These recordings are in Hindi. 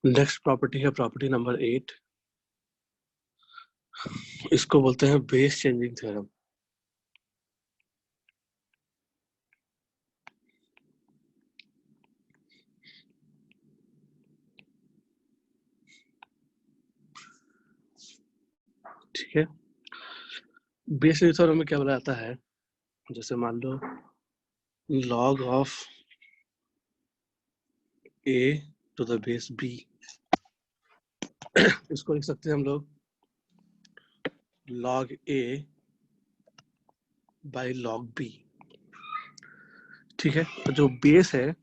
नेक्स्ट प्रॉपर्टी है प्रॉपर्टी नंबर 8। इसको बोलते हैं बेस चेंजिंग थ्योरम। ठीक है, बेस चेंजिंग थ्योरम में क्या बोला जाता है, जैसे मान लो log of a to the base b, इसको लिख सकते हैं हम लोग log a by log b। ठीक है, तो जो बेस है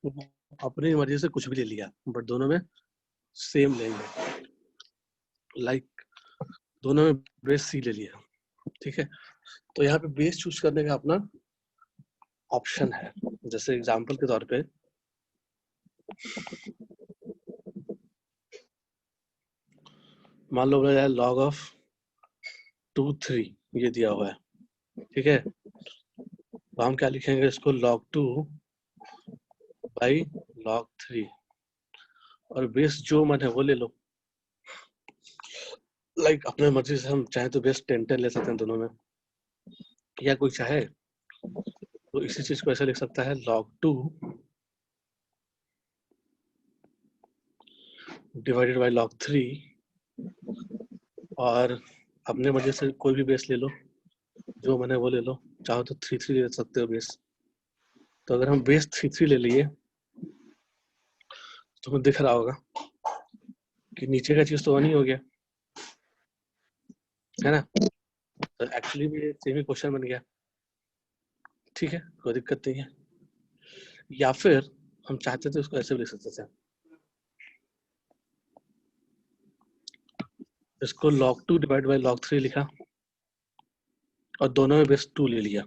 वो अपनी मर्जी से कुछ भी ले लिया, बट दोनों में सेम लेंगे। लाइक दोनों में बेस सी ले लिया। ठीक है, तो यहाँ पे बेस चूज करने का अपना ऑप्शन है। जैसे एग्जांपल के तौर पे मान लो log ऑफ 2 3 ये दिया हुआ है। ठीक है, तो हम क्या लिखेंगे इसको log 2 बाई log 3, और बेस जो मन है वो ले लो। लाइक अपने मर्जी से हम चाहे तो बेस 10 10 ले सकते हैं दोनों में, या कोई चाहे तो इसी चीज को ऐसे लिख सकता है log 2 डिवाइडेड बाई log 3, और अपने मर्जी से कोई भी बेस ले लो, जो मन है वो ले लो। चाहो तो 3 3 ले सकते हो बेस। तो अगर हम बेस 3 3 ले लिए तो हमें दिख रहा होगा कि नीचे का चीज तो 1 ही हो गया, है ना। तो एक्चुअली भी सेम ही क्वेश्चन बन गया। ठीक है, कोई दिक्कत नहीं है। या फिर हम चाहते थे उसको ऐसे भी लिख सकते थे, इसको log 2 डिवाइड बाई log 3 लिखा और दोनों में बेस 2 ले लिया।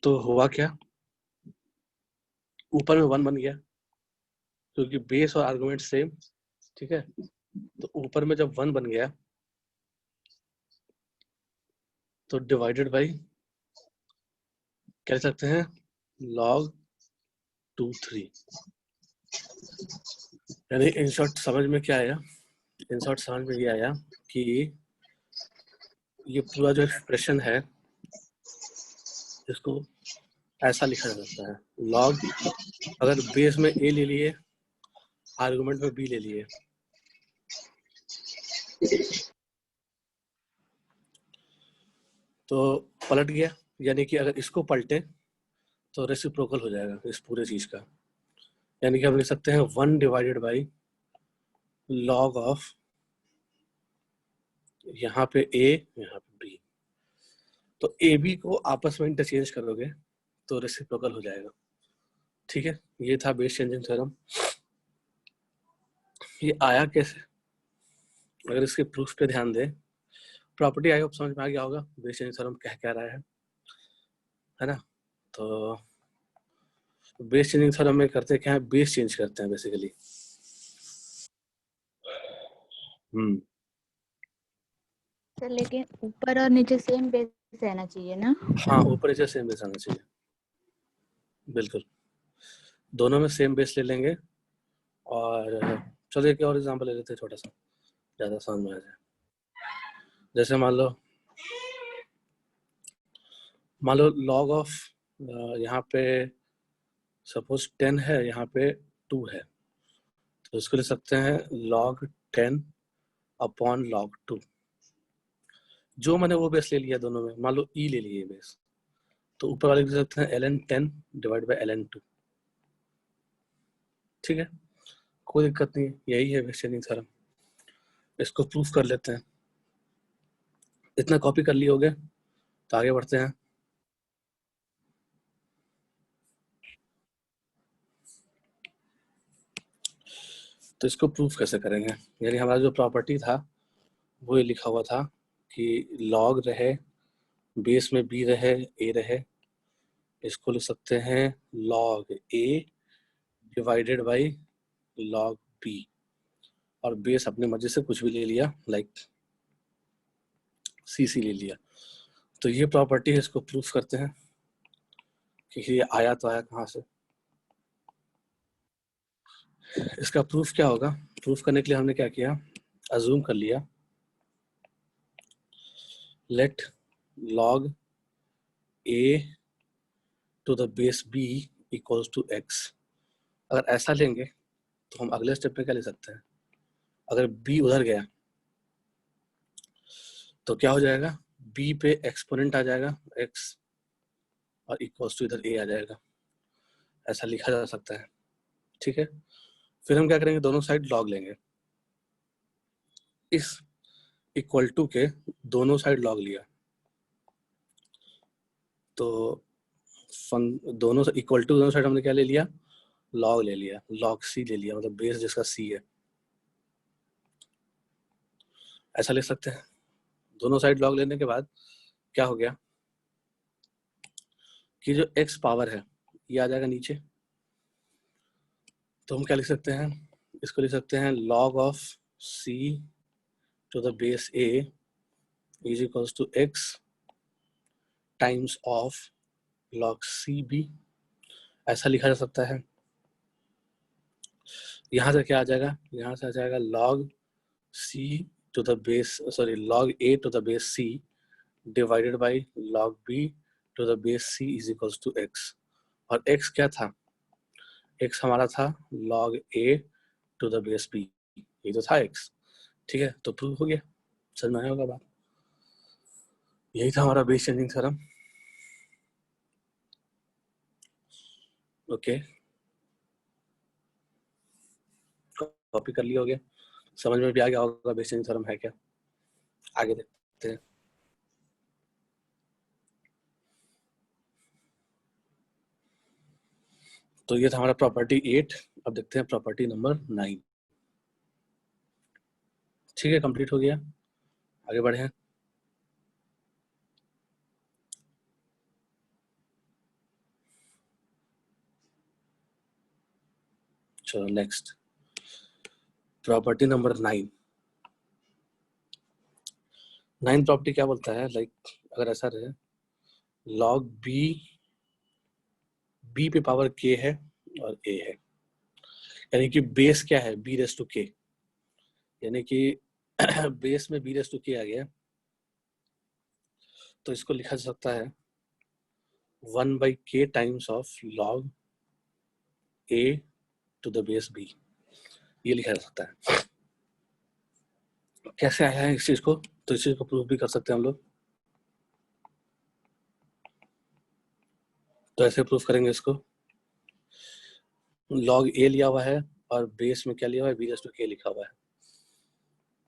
तो हुआ क्या, ऊपर में 1 बन गया क्योंकि बेस और आर्गुमेंट सेम। ठीक है, तो ऊपर में जब 1 बन गया तो डिवाइडेड बाई कह सकते हैं log 2 3। यानी इन शॉर्ट समझ में क्या आया, इन शॉर्ट समझ में ये आया कि ये पूरा जो एक्सप्रेशन है इसको ऐसा लिखा जा सकता है। log अगर बेस में a ले लिए, आर्गुमेंट में b ले लिए, तो पलट गया। यानी कि अगर इसको पलटे तो रेसिप्रोकल हो जाएगा इस पूरे चीज का। यानी कि हम लिख सकते हैं 1 डिवाइडेड बाई log ऑफ यहाँ पे a यहाँ पे b। तो ए बी को आपस में इंटरचेंज करोगे तो रेसिप्रोकल हो जाएगा। ठीक है, ये था बेस चेंजिंग थ्योरम। ये आया कैसे, अगर इसके प्रूफ पे ध्यान दें, प्रॉपर्टी आई होप समझ में आ गया होगा बेस चेंजिंग थ्योरम क्या रहा है ना। तो बेस चेंजिंग थ्योरम में करते क्या है, बेस चेंज करते हैं बेसिकली। सर लेकिन ऊपर और नीचे सेम बेस रहना चाहिए ना। हाँ, ऊपर नीचे सेम बेस आना चाहिए, बिल्कुल। दोनों में सेम बेस ले लेंगे। और चलो एक और एग्जांपल ले लेते हैं छोटा सा, ज़्यादा समझ में आ जाए। जैसे मान लो log ऑफ यहाँ पे सपोज 10 है, यहाँ पे 2 है, तो इसको ले सकते हैं log 10 अपॉन log 2। जो मैंने वो बेस ले लिया दोनों में, मान लो e ले लिए बेस, तो ऊपर वाले लिख सकते हैं ln 10 डिवाइड बाई ln 2। ठीक है, कोई दिक्कत नहीं है, यही है बेस चेंजिंग थ्योरम। इसको प्रूफ कर लेते हैं। इतना कॉपी कर लिए होगे तो आगे बढ़ते हैं। तो इसको प्रूफ कैसे करेंगे, यानी हमारा जो प्रॉपर्टी था वो ये लिखा हुआ था कि log रहे, बेस में b रहे, a रहे, इसको लिख सकते हैं log a divided by log b, और बेस अपनी मर्जी से कुछ भी ले लिया, लाइक सी ले लिया। तो ये प्रॉपर्टी है, इसको प्रूफ करते हैं कि ये आया तो आया कहाँ से। इसका प्रूफ क्या होगा? प्रूफ करने के लिए हमने क्या किया, अज्यूम कर लिया late log a to the base b equals to x। अगर ऐसा लेंगे तो हम अगले स्टेप में क्या ले सकते हैं, अगर b उधर गया तो क्या हो जाएगा, b पे एक्सपोनेंट आ जाएगा x और इक्वल्स टू इधर a आ जाएगा, ऐसा लिखा जा सकता है। ठीक है, फिर हम क्या करेंगे, दोनों साइड लॉग लेंगे, इस इक्वल टू के दोनों साइड लॉग लिया तो दोनों इक्वल टू दोनों साइड हमने क्या ले लिया, लॉग ले लिया, लॉग सी ले लिया, मतलब बेस जिसका सी है, ऐसा लिख सकते हैं। दोनों साइड लॉग लेने के बाद क्या हो गया कि जो x पावर है ये आ जाएगा नीचे, तो हम क्या लिख सकते हैं, इसको लिख सकते हैं log of c to the base a is equals to x times of log cb, ऐसा लिखा जा सकता है। यहाँ से क्या आ जाएगा, यहाँ से आ जाएगा log c to the base log a to the base c divided by log b to the base c is equals to x, और x क्या था, x हमारा था log a to the base b, ये तो था x। ठीक है, तो प्रूव हो गया, समझ में आया होगा बात, यही था हमारा base changing theorem. Okay, copy कर लिया हो गया, समझ में भी आ गया होगा बेस चेंजिंग थ्योरम है क्या। आगे देखते हैं, तो ये था हमारा प्रॉपर्टी 8। अब देखते हैं प्रॉपर्टी नंबर 9। ठीक है, कंप्लीट हो गया, आगे बढ़े हैं। चलो नेक्स्ट, प्रॉपर्टी नंबर 9। 9 प्रॉपर्टी क्या बोलता है, लाइक अगर ऐसा रहे log b पे पावर k है और a है, यानी कि बेस क्या है, b रेस टू k, यानी कि बेस में b रेस टू k आ गया, तो इसको लिखा जा सकता है 1/k times of log a to the base b, ये लिखा जा सकता है। कैसे आया है इस चीज को, तो इस चीज को प्रूव भी कर सकते हैं हम लोग। तो ऐसे प्रूफ करेंगे इसको, log a लिया हुआ है और बेस में क्या लिया हुआ है, b रेस टू k लिखा हुआ है,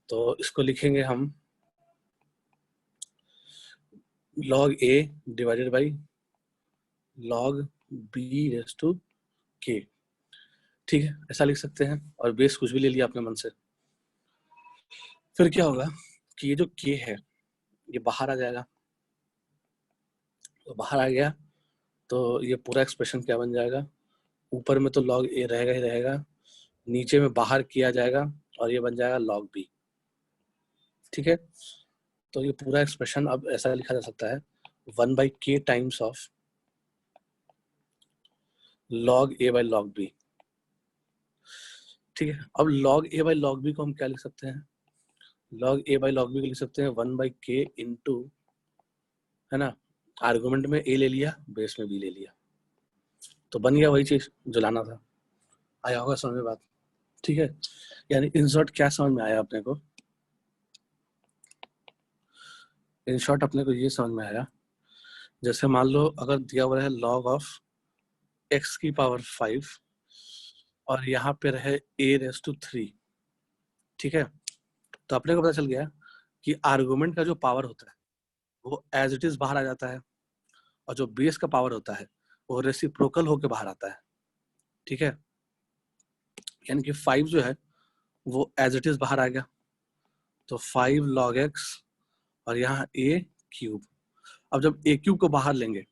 तो इसको लिखेंगे हम log a divided by log b raise to k। ठीक है, ऐसा लिख सकते हैं, और बेस कुछ भी ले लिया अपने मन से। फिर क्या होगा कि ये जो k है ये बाहर आ जाएगा, तो बाहर आ गया तो ये पूरा एक्सप्रेशन क्या बन जाएगा, ऊपर में तो log a रहेगा ही रहेगा, नीचे में बाहर किया जाएगा और ये बन जाएगा log b। ठीक है, तो ये पूरा एक्सप्रेशन अब ऐसा लिखा जा सकता है 1/k times of log a by log b। ठीक है, अब log a by log b को हम क्या लिख सकते हैं, log a by log b को लिख सकते हैं 1/k इंटू, है ना, आर्गुमेंट में a ले लिया, बेस में b ले लिया, तो बन गया वही चीज जो लाना था। आया होगा समझ में बात। ठीक है, यानी इन शॉर्ट क्या समझ में आया अपने को, इन शॉर्ट अपने को ये समझ में आया, जैसे मान लो अगर दिया हुआ है log ऑफ x की पावर 5 और यहाँ पे रहे a रेस टू 3। ठीक है, तो अपने को पता चल गया कि आर्गुमेंट का जो पावर होता है वो एज इट इज बाहर आ जाता है, और जो बेस का पावर होता है वो रेसिप्रोकल होके बाहर आता है। ठीक है, यानी कि 5 जो है वो एज इट इज बाहर आ गया, तो 5 log x और यहाँ a क्यूब। अब जब a क्यूब को बाहर लेंगे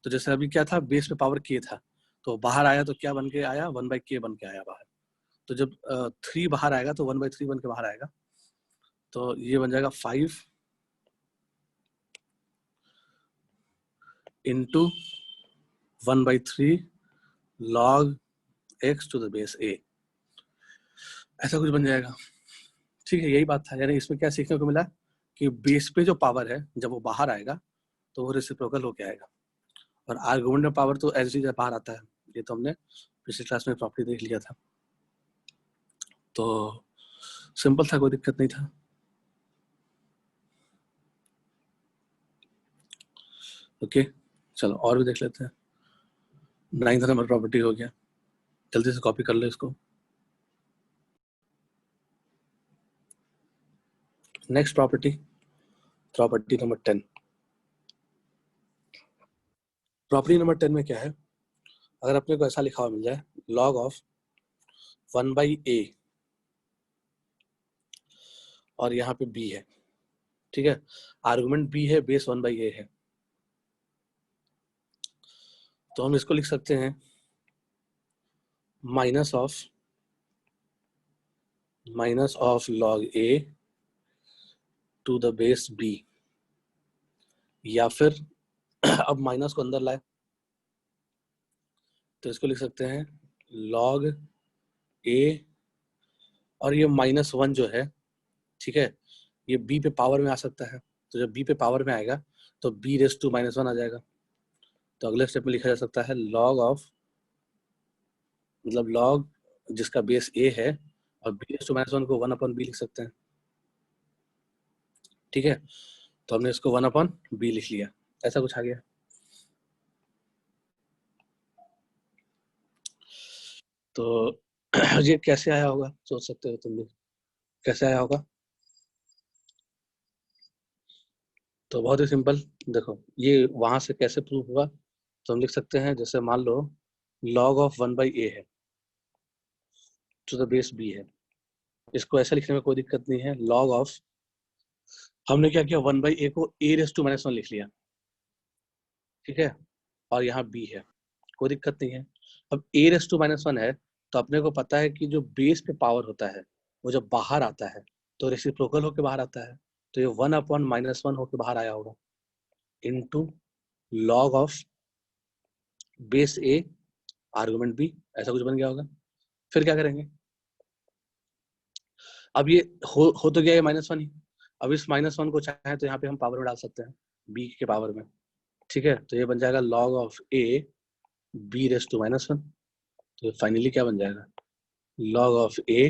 तो जैसे अभी क्या था, बेस पे पावर k था, तो बाहर आया तो क्या बन के आया, 1/k बन के आया बाहर। तो जब 3 बाहर आएगा तो 1/3 बन के बाहर आएगा, तो ये बन जाएगा 5 into 1/3 log x to the base a। ऐसा कुछ बन जाएगा। ठीक है, यही बात था। यानी इसमें क्या सीखने को मिला कि बेस पे जो पावर है जब वो बाहर आएगा तो वो रेसिप्रोकल होके आएगा, और आर्गुमेंट में पावर तो एज इट बाहर आता है। ये तो हमने पिछली क्लास में प्रॉपर्टी देख लिया था, तो सिंपल था, कोई दिक्कत नहीं था। ओके, चलो और भी देख लेते हैं। 9th नंबर प्रॉपर्टी हो गया, जल्दी से कॉपी कर लो इसको। Next property, property number 10। Property number 10 में क्या है, अगर अपने को ऐसा लिखा हुआ मिल जाए log ऑफ 1/a और यहाँ पे b है, ठीक है, आर्गुमेंट b है, बेस 1/a है, तो हम इसको लिख सकते हैं minus of log a to the base b, या फिर अब माइनस को अंदर लाए तो इसको लिख सकते हैं log a, और ये -1 जो है, ठीक है, ये b पे पावर में आ सकता है, तो जब b पे पावर में आएगा तो b रेस टू -1 आ जाएगा। तो अगले स्टेप में लिखा जा सकता है log ऑफ, मतलब log जिसका बेस a है और b रेस टू -1 को 1/b लिख सकते हैं। ठीक है, तो हमने इसको 1/b लिख लिया, ऐसा कुछ आ गया। तो ये कैसे आया होगा, सोच सकते हो तुम भी कैसे आया होगा। तो बहुत ही सिंपल, देखो ये वहां से कैसे प्रूव हुआ, तो हम लिख सकते हैं, जैसे मान लो log ऑफ 1/a है टू द बेस b है, इसको ऐसे लिखने में कोई दिक्कत नहीं है। log ऑफ, हमने क्या किया, 1/a को a रेस टू -1 लिख लिया, ठीक है, और यहाँ b है, कोई दिक्कत नहीं है। अब a रेस टू -1 है, तो अपने को पता है कि जो बेस पे पावर होता है वो जब बाहर आता है तो रेसिप्रोकल होके बाहर आता है, तो ये 1/-1 होके बाहर आया होगा, into log of base a argument b, ऐसा कुछ बन गया होगा। फिर क्या करेंगे, अब ये हो तो गया ये -1 ही, अब इस -1 को चाहे तो यहाँ पे हम पावर में डाल सकते हैं b के पावर में, ठीक है, तो ये बन जाएगा log of a b raise to -1, तो फाइनली क्या बन जाएगा, log of a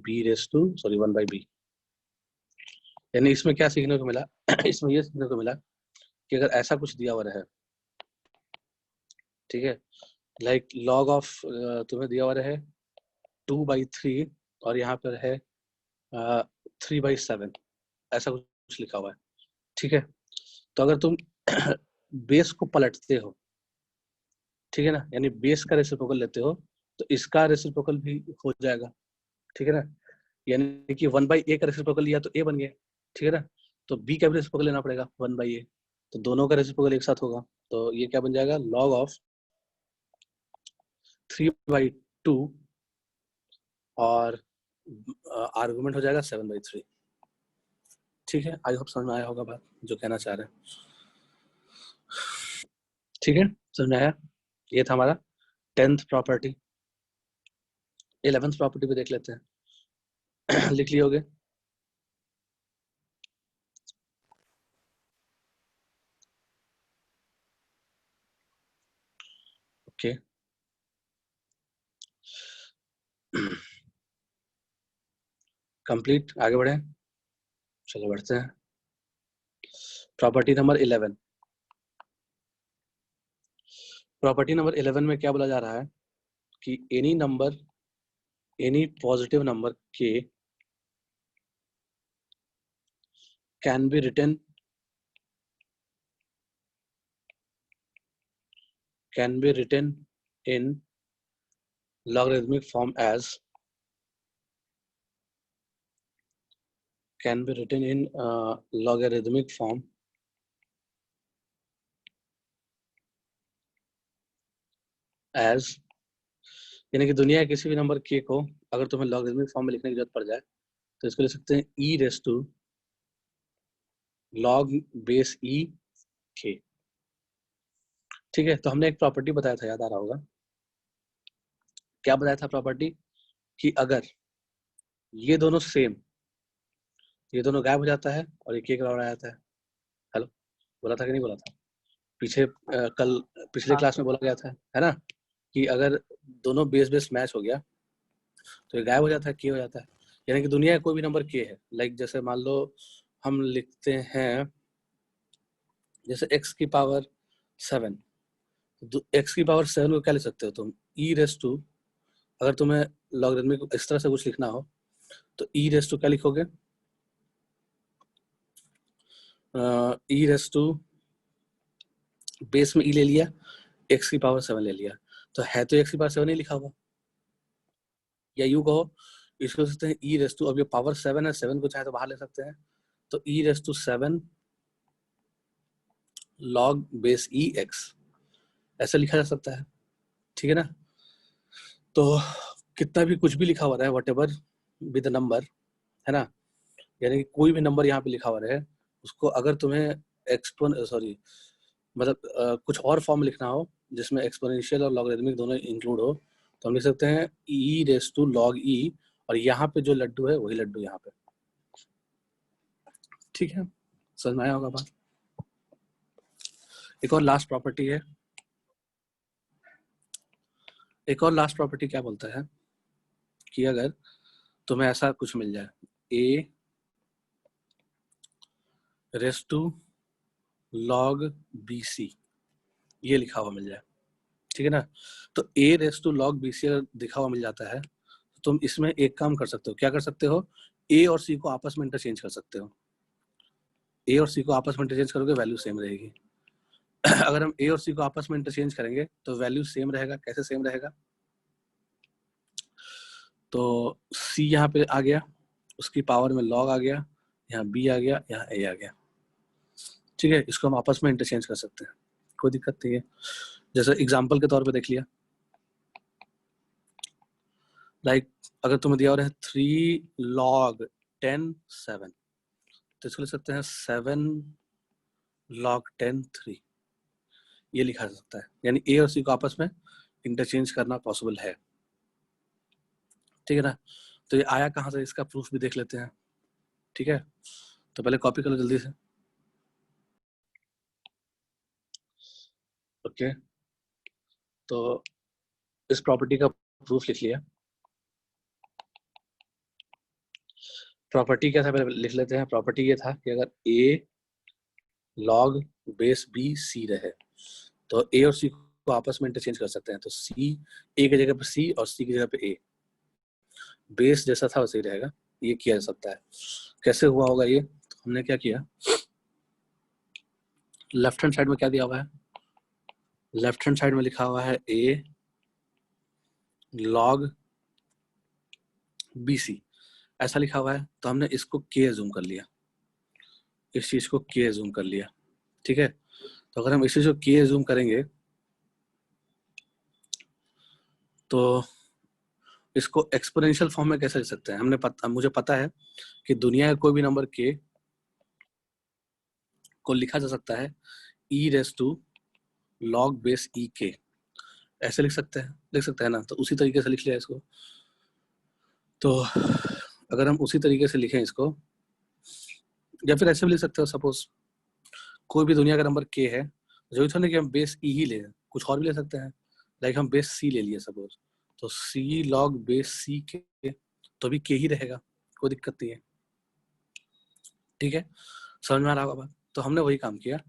b raise to 1/b। यानी इसमें क्या सीखने को मिला इसमें ये सीखने को मिला कि अगर ऐसा कुछ दिया हुआ है, ठीक है, लाइक log ऑफ तुम्हें दिया हुआ है 2/3 और यहाँ पर है 3/7, ऐसा कुछ लिखा हुआ है, ठीक है, तो अगर तुम बेस को पलटते हो, ठीक है ना, यानी बेस का रेसिप्रोकल लेते हो तो इसका रेसिप्रोकल भी हो जाएगा, ठीक है ना, यानी कि 1/a का रेसिप्रोकल लिया तो a बन गया, ठीक है ना, तो b का भी रेसिप्रोकल लेना पड़ेगा 1/a, तो दोनों का रेसिप्रोकल एक साथ होगा, तो ये क्या बन जाएगा, log ऑफ 3/2 और आर्गुमेंट हो जाएगा 7/3। ठीक है, आई होप समझ में आया होगा बात जो कहना चाह रहे हैं। ठीक है, समझ में आया। ये था हमारा 10th प्रॉपर्टी। 11th प्रॉपर्टी भी देख लेते हैं। लिख लिए होगे। ओके, कंप्लीट, आगे बढ़े, चलो बढ़ते हैं। Property number 11। प्रॉपर्टी नंबर 11 में क्या बोला जा रहा है कि any number, any positive number के can be written in logarithmic form as logarithmic form as, यानी कि दुनिया के किसी भी नंबर k को अगर तुम्हें लॉगरिथमिक फॉर्म में लिखने की जरूरत पड़ जाए तो इसको लिख सकते हैं e raise to log base e k। ठीक है, तो हमने एक प्रॉपर्टी बताया था, याद आ रहा होगा, क्या बताया था प्रॉपर्टी, कि अगर ये दोनों सेम, ये दोनों गायब हो जाता है और एक एक और आ जाता है। हेलो, बोला था कि नहीं बोला था? पीछे कल पिछले क्लास में बोला गया था, है ना, कि अगर दोनों बेस बेस मैच हो गया तो ये गायब हो जाता है, के हो जाता है। यानी कि दुनिया का कोई भी नंबर के है, लाइक जैसे मान लो हम लिखते हैं जैसे x की पावर 7, x की पावर 7 को क्या लिख सकते हो तुम? e रेस टू, अगर तुम्हें लॉगरिथमिक इस तरह से कुछ लिखना हो तो e रेस टू क्या लिखोगे? e रेस टू बेस में e ले लिया, x की पावर 7 ले लिया, तो है तो x की पावर 7 ही लिखा हुआ। या यूं कहो, इसको सकते हैं e रेस टू, अब ये पावर 7 है, 7 को चाहे तो बाहर ले सकते हैं, तो e raise to 7 log base e x, ऐसा लिखा जा सकता है। ठीक है ना? तो कितना भी कुछ भी लिखा हुआ रहे, वट एवर विद नंबर, है ना, यानी कि कोई भी नंबर यहाँ पे लिखा हुआ रहे, उसको अगर तुम्हें मतलब कुछ और फॉर्म लिखना हो जिसमें एक्सपोनेंशियल और लॉगरिथमिक दोनों इंक्लूड हो, तो हम लिख सकते हैं e raise to log e, और यहाँ पे जो लड्डू है वही लड्डू यहाँ पे। ठीक है, समझ में आया होगा बात? एक और लास्ट प्रॉपर्टी है, एक और लास्ट प्रॉपर्टी क्या बोलता है कि अगर तुम्हें ऐसा कुछ मिल जाए, a raise to log bc, ये लिखा हुआ मिल जाए, ठीक है ना, तो a raise to log bc अगर लिखा हुआ मिल जाता है तो तुम इसमें एक काम कर सकते हो। क्या कर सकते हो? a और c को आपस में इंटरचेंज कर सकते हो। a और c को आपस में इंटरचेंज करोगे, वैल्यू सेम रहेगी। अगर हम a और c को आपस में इंटरचेंज करेंगे तो वैल्यू सेम रहेगा। कैसे सेम रहेगा? तो c यहाँ पे आ गया, उसकी पावर में log आ गया, यहाँ b आ गया, यहाँ a आ गया। ठीक है, इसको हम आपस में इंटरचेंज कर सकते हैं, कोई दिक्कत नहीं है। जैसे एग्जाम्पल के तौर पे देख लिया, लाइक अगर तुम्हें दिया हो रहा है 3 log 10 7, तो इसको लिख सकते हैं 7 log 10 3, ये लिखा जा सकता है। यानी a और c को आपस में इंटरचेंज करना पॉसिबल है। ठीक है ना? तो ये आया कहाँ से, इसका प्रूफ भी देख लेते हैं। ठीक है, तो पहले कॉपी कर लो जल्दी से। ओके, तो इस प्रॉपर्टी का प्रूफ लिख लिया। प्रॉपर्टी क्या था पहले लिख लेते हैं। प्रॉपर्टी ये था कि अगर a log base b c रहे तो a और c को आपस में इंटरचेंज कर सकते हैं। तो c, a की जगह पे c और c की जगह पे a, बेस जैसा था वैसे ही रहेगा। ये किया जा सकता है। कैसे हुआ होगा ये? तो हमने क्या किया, लेफ्ट हैंड साइड में क्या दिया हुआ है? लेफ्ट हैंड साइड में लिखा हुआ है a log bc, ऐसा लिखा हुआ है। तो हमने इसको k जूम कर लिया, इस चीज को k जूम कर लिया। ठीक है, तो अगर हम इस चीज को k जूम करेंगे तो इसको एक्सपोनेंशियल फॉर्म में कैसे लिख सकते हैं? मुझे पता है कि दुनिया का कोई भी नंबर k को लिखा जा सकता है e raise to log base e k, ऐसे लिख सकते हैं ना। तो उसी तरीके से लिख लिया इसको। तो अगर हम उसी तरीके से लिखें इसको, या फिर ऐसे भी लिख सकते हो, सपोज कोई भी दुनिया का नंबर k है, जरूरी थोड़ा नहीं कि हम बेस e ही ले, कुछ और भी ले सकते हैं। लाइक हम बेस c ले लिए सपोज, तो c log base c k, तो भी k ही रहेगा, कोई दिक्कत नहीं है। ठीक है, समझ में आ रहा होगा बात? तो हमने वही काम किया।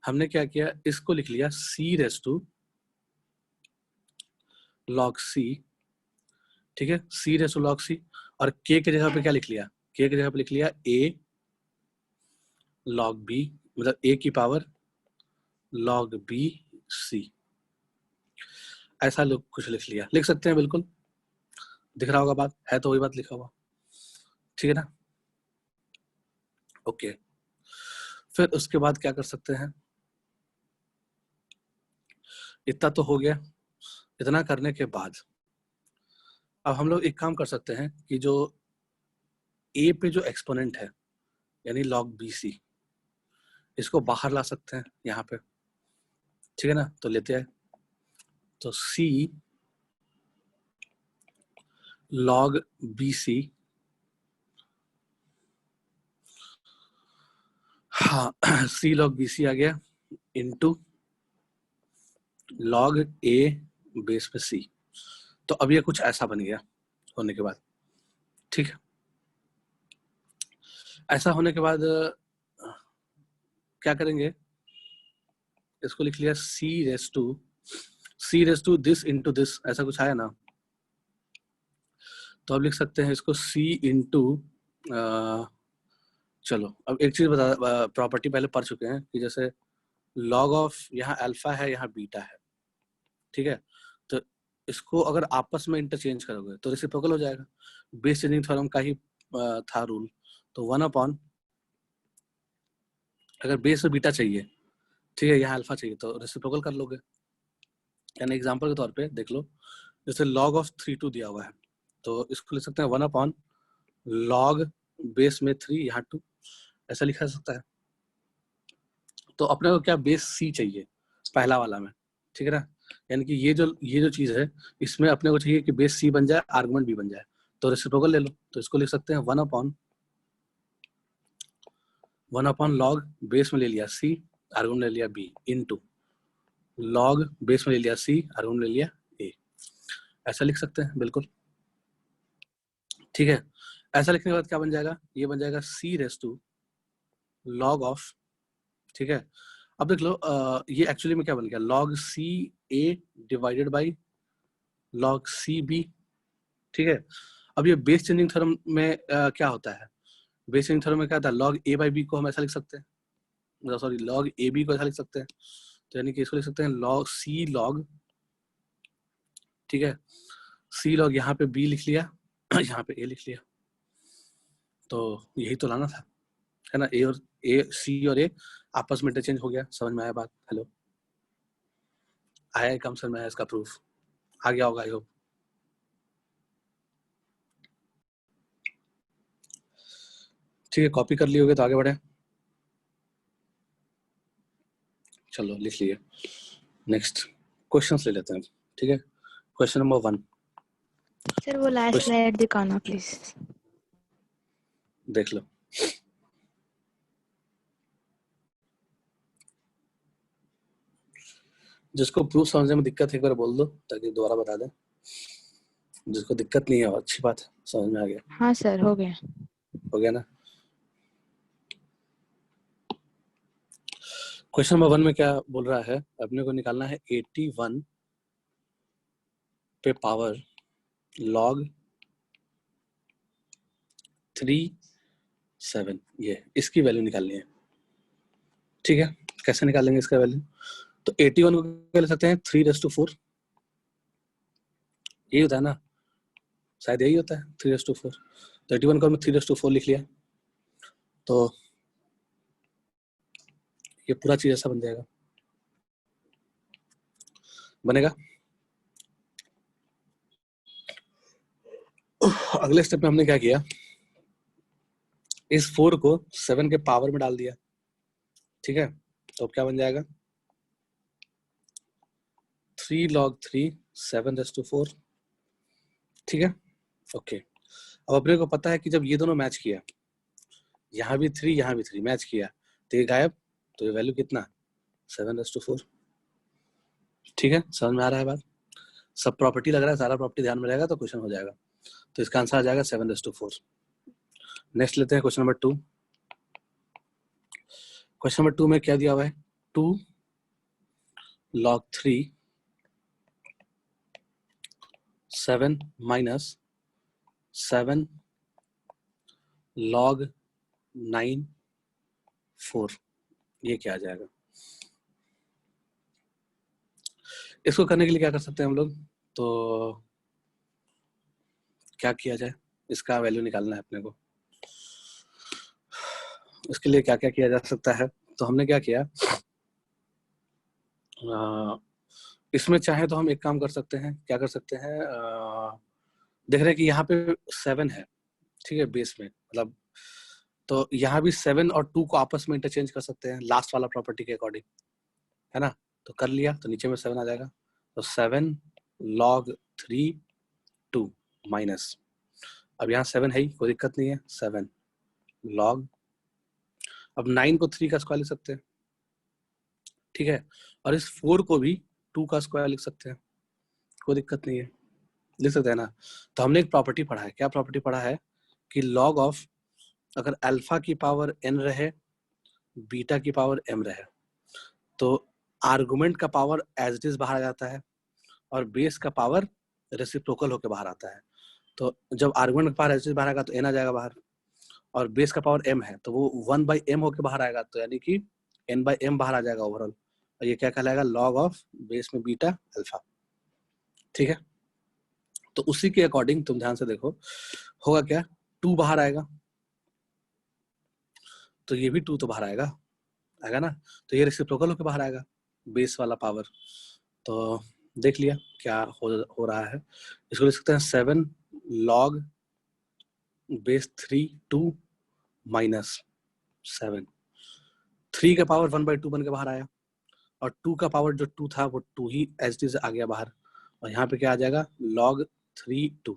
हमने क्या किया, इसको लिख लिया c raise to log c, ठीक है, c raise to log c, और k की जगह पे क्या लिख लिया? k की जगह पे लिख लिया a log b, मतलब a की पावर log b c, ऐसा लोग कुछ लिख लिया, लिख सकते हैं बिल्कुल। दिख रहा होगा बात? है तो वही बात लिखा हुआ। ठीक है ना? ओके, फिर उसके बाद क्या कर सकते हैं? इतना तो हो गया। इतना करने के बाद अब हम लोग एक काम कर सकते हैं कि जो a पे जो एक्सपोनेंट है यानी log bc, इसको बाहर ला सकते हैं यहाँ पे। ठीक है ना? तो लेते हैं, तो c log bc हाँ, सी लॉग बी सी आ गया इनटू लॉग ए बेस पे सी। तो अब ये कुछ ऐसा बन गया होने के बाद, ठीक है। ऐसा होने के बाद क्या करेंगे, इसको लिख लिया C raise to this into this, ऐसा कुछ आया ना। तो अब लिख सकते हैं इसको सी इंटू, चलो अब एक चीज बता, प्रॉपर्टी पहले पढ़ चुके हैं कि जैसे लॉग ऑफ यहाँ अल्फा है यहाँ बीटा है, ठीक है। तो इसको अगर आपस में इंटरचेंज करोगे तो रेसिप्रोकल हो जाएगा। बेस चेंजिंग थ्योरम का ही था रूल। तो 1/, अगर बेस में बीटा चाहिए, ठीक है, यहाँ अल्फा चाहिए, तो रेसिप्रोकल कर लोगे। यानी एग्जांपल के तौर पे देख लो, जैसे log of 3/2 दिया हुआ है, तो इसको लिख सकते हैं 1/, log बेस में 3 यहाँ 2, ऐसा लिखा जा सकता है। तो अपने को क्या बेस सी चाहिए पहला वाला में, ठीक है ना। यानी कि ये जो चीज है इसमें अपने को चाहिए कि बेस सी बन जाए, आर्गुमेंट भी बन जाए, तो रेसिप्रोकल ले लो। तो इसको लिख सकते हैं 1/, log बेस में ले लिया सी, आर्गुमेंट ले लिया बी, इनटू log बेस में ले लिया सी, आर्गुमेंट ले लिया ए, ऐसा लिख सकते हैं बिल्कुल, ठीक है। ऐसा लिखने के बाद क्या बन जाएगा, ये बन जाएगा सी रेस टू लॉग ऑफ, ठीक है। अब देख लो ये एक्चुअली में क्या बन गया, log C A divided by log C B, ठीक है। अब ये बेस चेंजिंग थ्योरम में क्या होता है, बेस चेंजिंग थ्योरम में क्या होता है, log ए बाई बी को हम ऐसा लिख सकते हैं, सॉरी log ए बी को ऐसा लिख सकते हैं। तो यानी कि इसको लिख सकते हैं log सी लॉग, ठीक है, सी लॉग, यहाँ पे बी लिख लिया यहाँ पे ए लिख लिया। तो यही तो लाना था, है ना। ए और ए, सी और ए आपस में इंटरचेंज हो गया, समझ में आया बात। हेलो, आया कम समझ में आया, इसका प्रूफ आ गया होगा आई होप। ठीक है, कॉपी कर लिए होगे तो आगे बढ़े। चलो लिख लिए, नेक्स्ट क्वेश्चंस ले लेते हैं, ठीक है। क्वेश्चन नंबर 1, सर वो लास्ट स्लाइड दिखाना प्लीज। देख लो। जिसको प्रूफ समझने में दिक्कत है एक बार बोल दो ताकि दोबारा बता दें। जिसको दिक्कत नहीं है अच्छी बात है, समझ में आ गया। हाँ सर हो गया। हो गया ना। क्वेश्चन नंबर 1 में क्या बोल रहा है, अपने को निकालना है 81 पे पावर log 3/7, ये इसकी वैल्यू निकालनी है, ठीक है। कैसे निकालेंगे इसका वैल्यू, तो 81 को क्या ले सकते हैं 3/4, यही होता है ना, शायद यही होता है 3/4। तो 81 को मैं 3/4 लिख लिया, तो ये पूरा चीज ऐसा बन जाएगा, बनेगा। अगले स्टेप में हमने क्या किया, इस 4 को 7 के पावर में डाल दिया, ठीक है। तो क्या बन जाएगा 3 log 3 7/4, ठीक है। ओके, अब अपने को पता है कि जब ये दोनों मैच किया, यहाँ भी 3 यहाँ भी 3 मैच किया, तो ये गायब, तो ये वैल्यू कितना 7/4, ठीक है। समझ में आ रहा है बात, सब प्रॉपर्टी लग रहा है, सारा प्रॉपर्टी ध्यान में रहेगा तो क्वेश्चन हो जाएगा। तो इसका आंसर आ जाएगा 7/4। नेक्स्ट लेते हैं क्वेश्चन नंबर 2। क्वेश्चन नंबर 2 में क्या दिया हुआ है, 2 log 3 7 minus 7 log 9 4, ये क्या आ जाएगा। इसको करने के लिए क्या कर सकते हैं हम लोग, तो क्या किया जाए, इसका वैल्यू निकालना है अपने को। इसके लिए क्या क्या किया जा सकता है, तो हमने क्या किया, इसमें चाहे तो हम एक काम कर सकते हैं, क्या कर सकते हैं, देख रहे हैं कि यहाँ पे 7 है, ठीक है, बेस में, मतलब तो यहाँ भी 7 और 2 को आपस में इंटरचेंज कर सकते हैं लास्ट वाला प्रॉपर्टी के अकॉर्डिंग, है ना। तो कर लिया, तो नीचे में 7 आ जाएगा, तो 7 log 3 2 माइनस, अब यहाँ 7 है ही, कोई दिक्कत नहीं है, 7 log अब 9 को 3 का स्क्वायर लिख सकते हैं, ठीक है, और इस 4 को भी 2 का स्क्वायर लिख सकते हैं, कोई दिक्कत नहीं है, लिख सकते हैं ना। तो हमने एक प्रॉपर्टी पढ़ा है, क्या प्रॉपर्टी पढ़ा है कि लॉग ऑफ अगर अल्फा की पावर n रहे, बीटा की पावर m रहे, तो आर्गुमेंट का पावर एज इट इज बाहर आ जाता है और बेस का पावर रेसिप्रोकल होकर बाहर आता है। तो जब आर्गुमेंट का पावर एज इट इज बाहर आएगा तो n आ जाएगा बाहर, और बेस का पावर m है तो वो 1/m होकर बाहर आएगा, तो यानी कि n/m बाहर आ जाएगा ओवरऑल, और ये क्या कहलाएगा, लॉग ऑफ बेस में बीटा अल्फा, ठीक है। तो उसी के अकॉर्डिंग तुम ध्यान से देखो, होगा क्या, 2 बाहर आएगा, तो ये भी 2 तो बाहर आएगा, आएगा ना, तो ये रेसिप्रोकल होकर बाहर आएगा बेस वाला पावर। तो देख लिया क्या हो रहा है, इसको लिख सकते हैं 7 log बेस 3 2 माइनस 7, 3 का पावर 1/2 बन के बाहर आया, और 2 का पावर जो 2 था वो 2 ही एज इट इज आ गया बाहर, और यहाँ पे क्या आ जाएगा, log 3 2,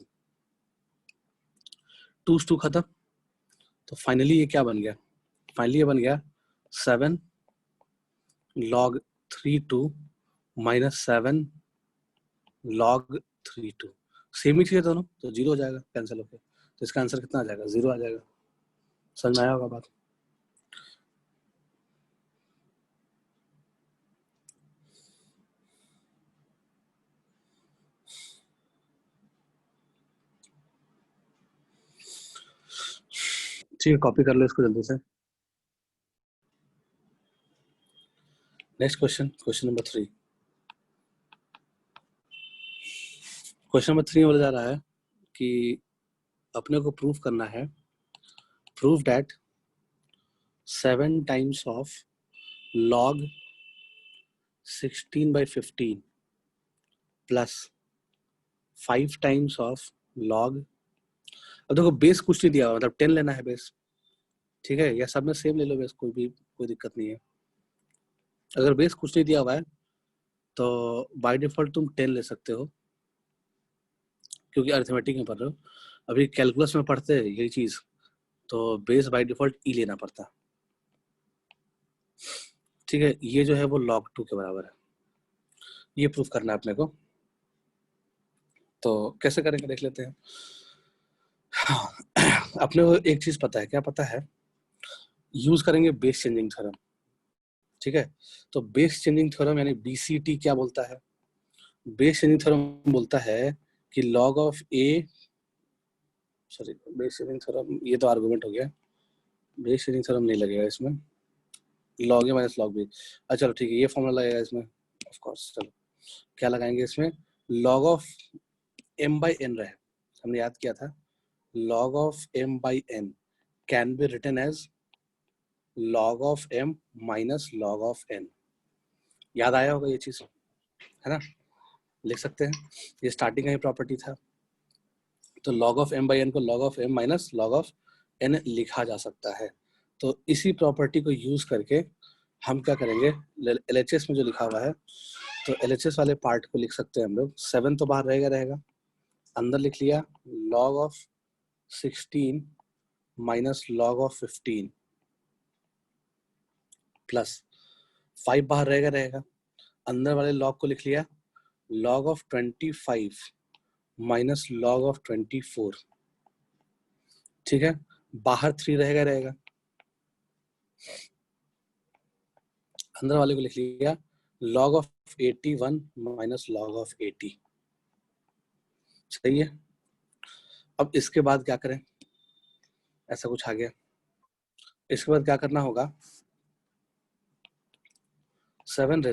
2 2 खत्म, तो फाइनली ये क्या बन गया, फाइनली ये बन गया 7 log 3 2 माइनस 7 log 3 2, सेम ही चीज है दोनों, तो 0 हो जाएगा कैंसिल होकर, तो इसका आंसर कितना आ जाएगा, 0 आ जाएगा। समझ में आया होगा बात। ठीक है, कॉपी कर लो इसको जल्दी से। Next question, question number 3। Question number 3 बोला जा रहा है कि अपने को प्रूव करना है, prove that 7 times of log 16/15 plus 5 times of log, अब देखो बेस कुछ नहीं दिया हुआ, मतलब 10 लेना है बेस, ठीक है, या सब में सेम ले लो बेस, कोई दिक्कत नहीं है। अगर बेस कुछ नहीं दिया हुआ है तो बाय डिफॉल्ट तुम 10 ले सकते हो, क्योंकि अरिथमेटिक में पढ़ रहे हो, अभी कैलकुलस में पढ़ते हैं यही चीज, तो बेस बाय डिफॉल्ट ई लेना पड़ता, ठीक है। ये जो है वो log 2 के बराबर है, ये प्रूफ करना है अपने को, तो कैसे करेंगे देख लेते हैं। अपने को एक चीज पता है, क्या पता है, यूज करेंगे बेस चेंजिंग थ्योरम, ठीक है। तो बेस चेंजिंग थ्योरम यानी BCT क्या बोलता है, बेस चेंजिंग थ्योरम बोलता है कि log of a, sorry base changing theorem, ये तो आर्गुमेंट हो गया, बेस चेंजिंग थ्योरम नहीं लगेगा इसमें, log a minus log b, अच्छा चलो ठीक है, ये फॉर्मूला लगेगा इसमें, ऑफ कोर्स। चलो क्या लगाएंगे इसमें, log ऑफ m/n रहे, हमने याद किया था, log of m/n can be written as log of m minus log of n, याद आया होगा ये चीज, है ना, लिख सकते हैं, ये स्टार्टिंग का ही प्रॉपर्टी था, तो log ऑफ m/n को log of m minus log of n लिखा जा सकता है। तो इसी प्रॉपर्टी को यूज करके हम क्या करेंगे, LHS में जो लिखा हुआ है, तो LHS वाले पार्ट को लिख सकते हैं हम लोग, 7 तो बाहर रहेगा, अंदर लिख लिया log of 16 minus log of 15 plus 5 बाहर रहेगा, अंदर वाले log को लिख लिया log of 25 minus log of 24, ठीक है, बाहर 3 रहेगा, अंदर वाले को लिख लिया log of 81 minus log of 80, सही है। अब इसके बाद क्या करें, ऐसा कुछ आ गया, इसके बाद क्या करना होगा, 7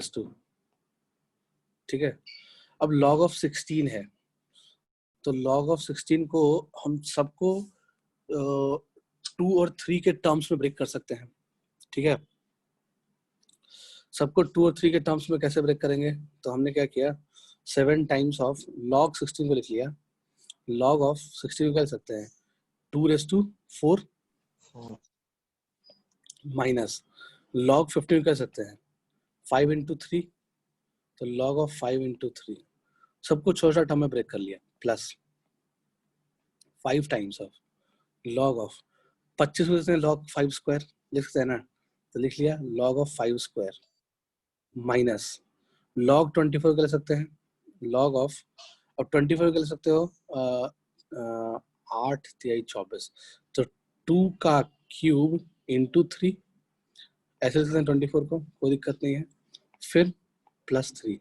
ठीक है। अब log ऑफ 16 है, तो log ऑफ 16 को हम सबको 2 और 3 के टर्म्स में ब्रेक कर सकते हैं, ठीक है। सबको 2 और 3 के टर्म्स में कैसे ब्रेक करेंगे, तो हमने क्या किया, 7 टाइम्स ऑफ log 16 को लिख लिया, log ऑफ 16 को क्या लिख सकते हैं, 2⁴ माइनस log 15 कर सकते हैं 5 into 3, तो log ऑफ 5 into 3, सबको छोटा टर्म में ब्रेक कर लिया, plus 5 times of log of 25 को log 5 स्क्वायर लिख सकते हैं ना, तो लिख लिया log of 5 square minus log 24 कर सकते हैं, log ऑफ, अब 24 कर सकते हो 8 तिहाई 24, तो 2 का क्यूब इंटू 3 ऐसे लिख सकते हैं 24 को, कोई दिक्कत नहीं है। फिर प्लस 3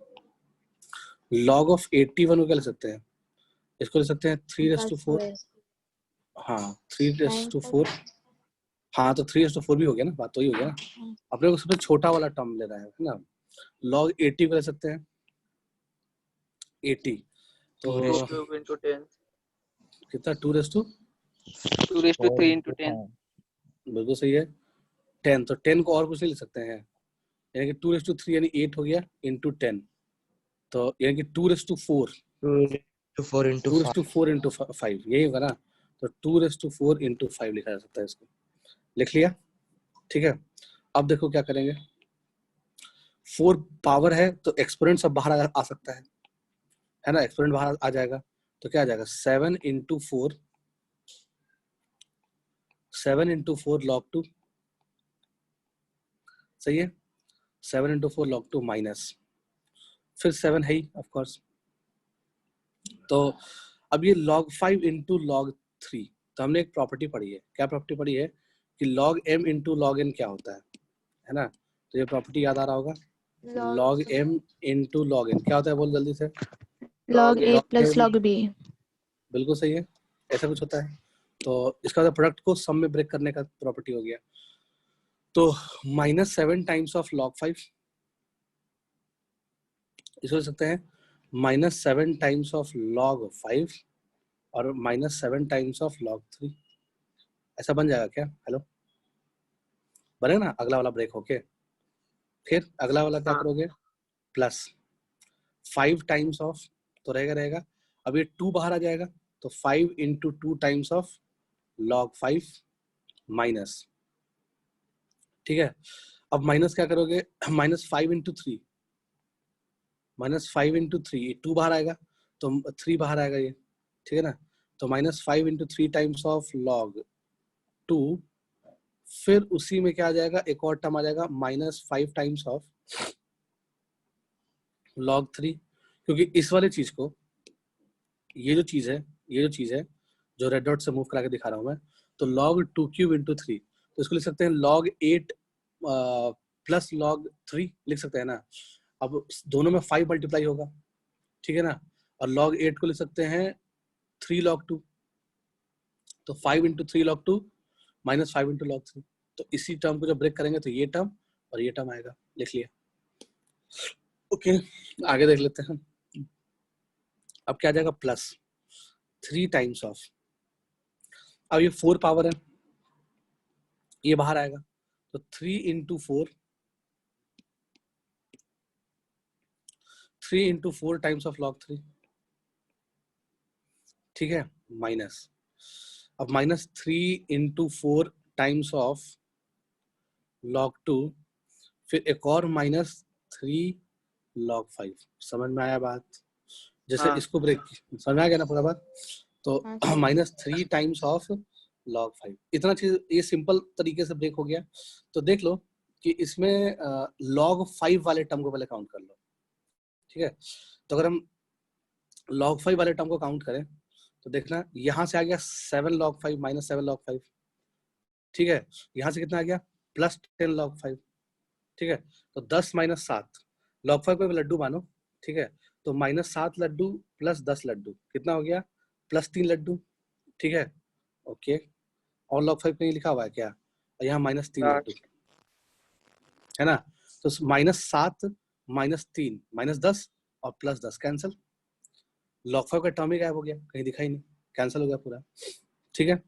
log ऑफ 81 को क्या लिख सकते हैं, इसको लिख सकते हैं 3/4, हाँ 3/4, हाँ तो 3/4 भी हो गया ना, बात तो ही हो गया ना। अपने को सबसे छोटा वाला टर्म लेना है ना, log 80 को ले सकते हैं 80, तो 2 into 10 कितना 2/3 into 10 बिल्कुल सही है 10, तो 10 को और कुछ नहीं लिख सकते हैं, यानी कि 2/3 यानी 8 हो गया इंटू 10, तो यानी कि 2/4 2/4 इंटू 5 यही होगा ना, तो 2/4 इंटू 5 लिखा जा सकता है इसको, लिख लिया। ठीक है, अब देखो क्या करेंगे, 4 पावर है तो एक्सपोनेंट सब बाहर आ सकता है ना, एक्सपोनेंट बाहर आ जाएगा तो क्या आ जाएगा 7 इंटू 4 log 2, सही है, 7 इंटू 4 log 2 माइनस फिर 7 है ही ऑफ कोर्स, तो अब ये log 5 इंटू log 3, तो हमने एक प्रॉपर्टी पढ़ी है, क्या प्रॉपर्टी पढ़ी है कि log m into log n क्या होता है ना, तो ये प्रॉपर्टी याद आ रहा होगा, log m into log n क्या होता है, बोल जल्दी से, log a plus log b, बिल्कुल सही है, ऐसा कुछ होता है, तो इसका प्रोडक्ट को सम में ब्रेक करने का प्रॉपर्टी हो गया, तो -7 टाइम्स ऑफ log 5, इसको लिख सकते हैं -7 टाइम्स ऑफ log 5 और -7 टाइम्स ऑफ log 3, ऐसा बन जाएगा क्या, हेलो बनेगा ना, अगला वाला ब्रेक होके, फिर अगला वाला क्या करोगे, प्लस 5 टाइम्स ऑफ, तो रहेगा, अब ये 2 बाहर आ जाएगा, तो 5 into 2 times of log 5 minus, ठीक है, अब माइनस क्या करोगे, -5 इंटू 3 -5 इंटू 3, 2 बाहर आएगा तो 3 बाहर आएगा ये, ठीक है ना, तो -5 इंटू 3 टाइम्स ऑफ log 2, फिर उसी में क्या आ जाएगा, एक और टर्म आ जाएगा -5 टाइम्स ऑफ log 3, क्योंकि इस वाले चीज को, ये जो चीज है जो रेड डॉट से मूव करा के दिखा रहा हूं मैं, तो log 2 क्यूब इंटू 3, तो इसको लिख सकते हैं log 8 प्लस log 3 लिख सकते हैं ना, अब दोनों में 5 मल्टीप्लाई होगा, ठीक है ना, और log 8 को लिख सकते हैं 3 log 2, तो 5 into 3 log 2 minus 5 into log 3, तो इसी टर्म को जब ब्रेक करेंगे तो ये टर्म और ये टर्म आएगा, लिख लिया। ओके, आगे देख लेते हैं, अब क्या आ जाएगा, प्लस 3 टाइम्स ऑफ, अब ये 4 पावर है, ये बाहर आएगा, तो 3 इंटू 4 टाइम्स ऑफ log 3, ठीक है, माइनस, अब -3 इंटू 4 टाइम्स ऑफ log 2, फिर एक और -3 log 5, समझ में आया बात, जैसे हाँ। इसको ब्रेक समझ में आ गया ना पूरा बात, तो हाँ, -3 टाइम्स ऑफ log 5, इतना चीज ये सिंपल तरीके से ब्रेक हो गया, तो देख लो कि इसमें log 5 वाले टर्म को पहले काउंट कर लो, ठीक है, तो अगर हम log 5 वाले टर्म को काउंट करें तो देखना यहां से आ गया 7 log 5 -7 log 5, ठीक है, यहां से कितना आ गया +10 log 5, ठीक है, तो 10 - 7 log 5 को लड्डू मानो, ठीक है, तो -7 लड्डू प्लस 10 लड्डू कितना हो गया, +3 लड्डू, ठीक है, ओके, और log 5 कहीं लिखा हुआ है क्या, और यहाँ -3 लड्डू है ना, तो -7 -3 -10 और +10 कैंसिल, log 5 का टर्म ही गायब हो गया, कहीं दिखा ही नहीं, कैंसिल हो गया पूरा, ठीक है,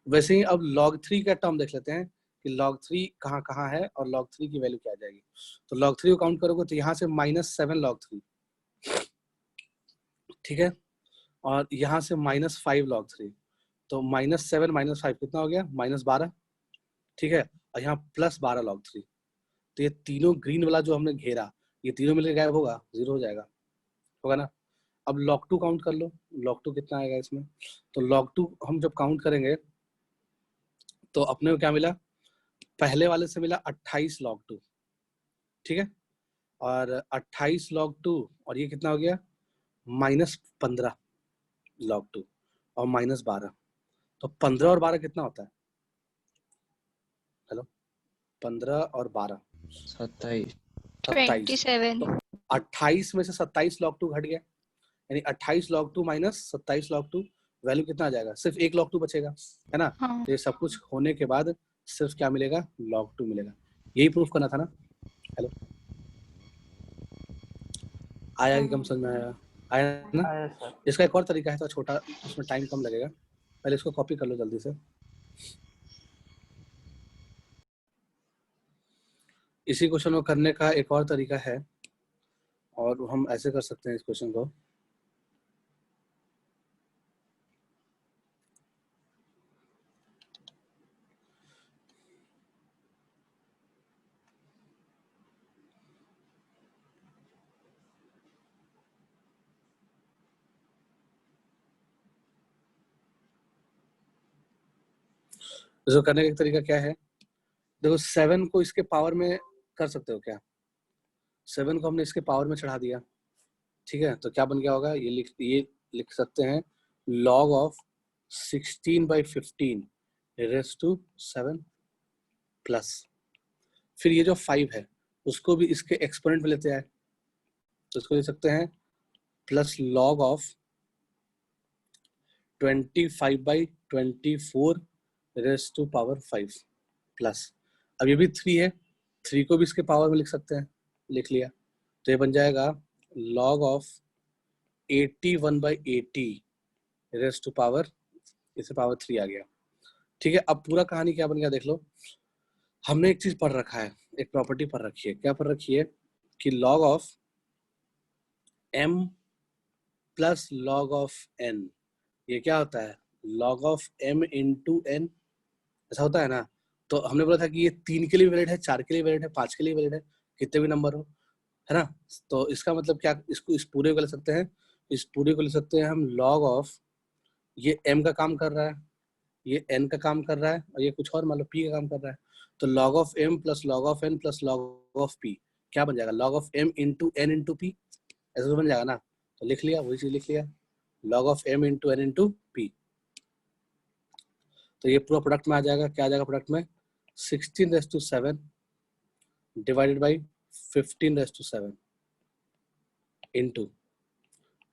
वैसे ही अब log 3 का टर्म देख लेते हैं कि log 3 कहाँ है और log 3 की वैल्यू क्या आ जाएगी, तो log 3 को काउंट करोगे तो यहाँ से -7 log 3, ठीक है, और यहाँ से -5 log 3, तो -7 -5 कितना हो गया, -12, ठीक है, और यहाँ +12 log 3, तो ये तीनों ग्रीन वाला जो हमने घेरा, ये तीनों मिलकर गायब होगा, 0 हो जाएगा, होगा ना। अब log 2 काउंट कर लो, log 2 कितना आएगा इसमें, तो log 2 हम जब काउंट करेंगे तो अपने को क्या मिला, पहले वाले से मिला 28 log 2, ठीक है, और 28 log 2 और ये कितना हो गया -15 log 2 और -12, तो 15 और 12 कितना होता है? हेलो, 15 और 12 27 27, तो 28 में से 27 log 2 घट गया, यानी 28 log 2 माइनस 27 log 2, वैल्यू कितना आ जाएगा? सिर्फ 1 log 2 बचेगा, है ना? हाँ। तो ये सब कुछ होने के बाद सिर्फ क्या मिलेगा? log 2 मिलेगा। यही प्रूफ करना था ना? हेलो, आया कि कम समझ में आया? आया ना? आया सर। इसका एक और तरीका है, तो छोटा, उसमें टाइम कम लगेगा, पहले इसको कॉपी कर लो जल्दी से। इसी क्वेश्चन को करने का एक और तरीका है, और हम ऐसे कर सकते हैं इस क्वेश्चन को। इसको करने का एक तरीका क्या है? देखो 7 को इसके पावर में कर सकते हो क्या? 7 को हमने इसके पावर में चढ़ा दिया, ठीक है, तो क्या बन गया होगा? ये लिख सकते हैं log of 16/15 raise to 7 plus, फिर ये जो 5 है उसको भी इसके एक्सपोनेंट में लेते आए, तो इसको लिख सकते हैं plus log of 25/24 raise to power 5 plus, अब ये भी 3 है, 3 को भी इसके पावर में लिख सकते हैं, लिख लिया, तो ये बन जाएगा log of 81/80 raise to power, इसे पावर 3 आ गया, ठीक है। अब पूरा कहानी क्या बन गया देख लो, हमने एक चीज पढ़ रखा है, एक प्रॉपर्टी पढ़ रखी है, क्या पढ़ रखी है कि log of m plus log of n, ये क्या होता है? log of m into n, ऐसा होता है ना? तो हमने बोला था कि ये 3 के लिए वैलिड है, 4 के लिए वैलिड है, 5 के लिए वैलिड है, कितने भी नंबर हो, है ना? तो इसका मतलब क्या, इसको इस पूरे को ले सकते हैं, इस पूरे को ले सकते हैं हम log ऑफ, ये m का काम कर रहा है, ये n का काम कर रहा है, और ये कुछ और मान लो p का काम कर रहा है, तो log of m plus log of n plus log of p क्या बन जाएगा? log of m into n into p, ऐसा तो बन जाएगा ना? तो लिख लिया, वही चीज लिख लिया, log of m into n into p, तो ये पूरा प्रोडक्ट में आ जाएगा, क्या आ जाएगा प्रोडक्ट में? 16⁻7 divided by 15⁻7 into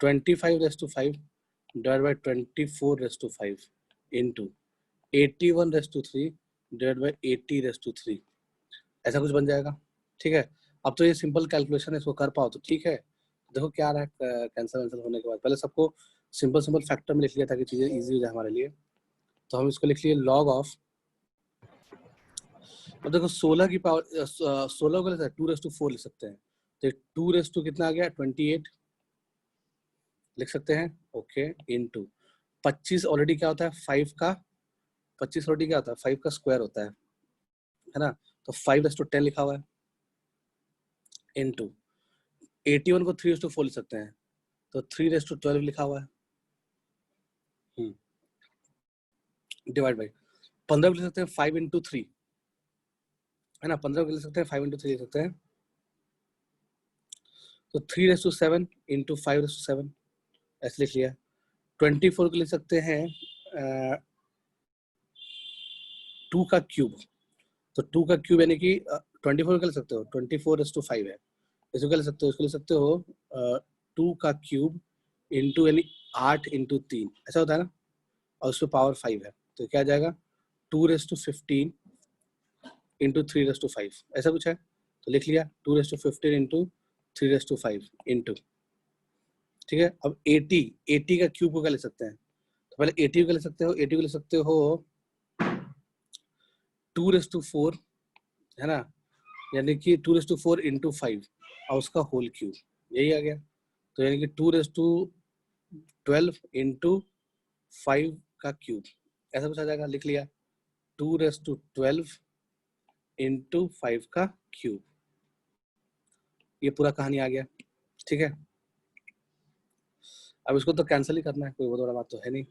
25⁻5 divided by 24⁻5 into 81⁻3 divided by 80⁻3, ऐसा कुछ बन जाएगा, ठीक है। अब तो ये सिंपल कैलकुलेशन है, इसको कर पाओ तो ठीक है। देखो क्या आ रहा है कैंसिल वैंसिल होने के बाद, पहले सबको सिंपल सिंपल फैक्टर में लिख लिया ताकि चीजें इजी हो जाए हमारे लिए, तो हम इसको लिख लिए log ऑफ, अब देखो 16 की पावर 16 को 2⁻4 लिख सकते हैं, तो 2 कितना आ गया? 28 लिख सकते हैं, ओके, इनटू 25 ऑलरेडी क्या होता है? 5 का 25 ऑलरेडी क्या होता है? 5 का स्क्वायर होता है ना? तो 5⁻10 लिखा हुआ है, इनटू 81 को 3:4 लिख सकते हैं, तो 3:12 लिखा हुआ है, डिवाइड बाई 15 को लिख सकते हैं 5 इंटू 3, है ना? 15 को लिख सकते हैं 5 इंटू 3 लिख सकते हैं, तो 3:7 इंटू 5:7 ऐसे लिख लिया। 24 को लिख सकते हैं 2 का क्यूब, तो 2 का क्यूब यानी कि 24 को लिख सकते हो 24:5 है, इसको क्या लिख सकते हो? इसको लिख सकते हो 2 का क्यूब इंटू यानी 8 इंटू 3, ऐसा होता है ना, और उसमें पावर 5 है, तो क्या आ जाएगा? 2⁻15 इंटू 3⁻5, ऐसा कुछ है, तो लिख लिया 2⁻15 इंटू 3⁻5 इंटू, ठीक है। अब 80 का क्यूब को क्या लिख सकते हैं? तो पहले 80 को लिख सकते हो, 80 को लिख सकते हो 2⁻4, है ना, यानी कि 2⁻4 इंटू 5 और उसका होल क्यूब, यही आ गया, तो यानी कि 2⁻12 इंटू 5 का क्यूब, ऐसा कुछ आ जाएगा, लिख लिया 2⁻12 इंटू 5 का क्यूब, ये पूरा कहानी आ गया, ठीक है। अब इसको तो कैंसिल ही करना है, कोई बहुत बड़ा बात तो है नहीं,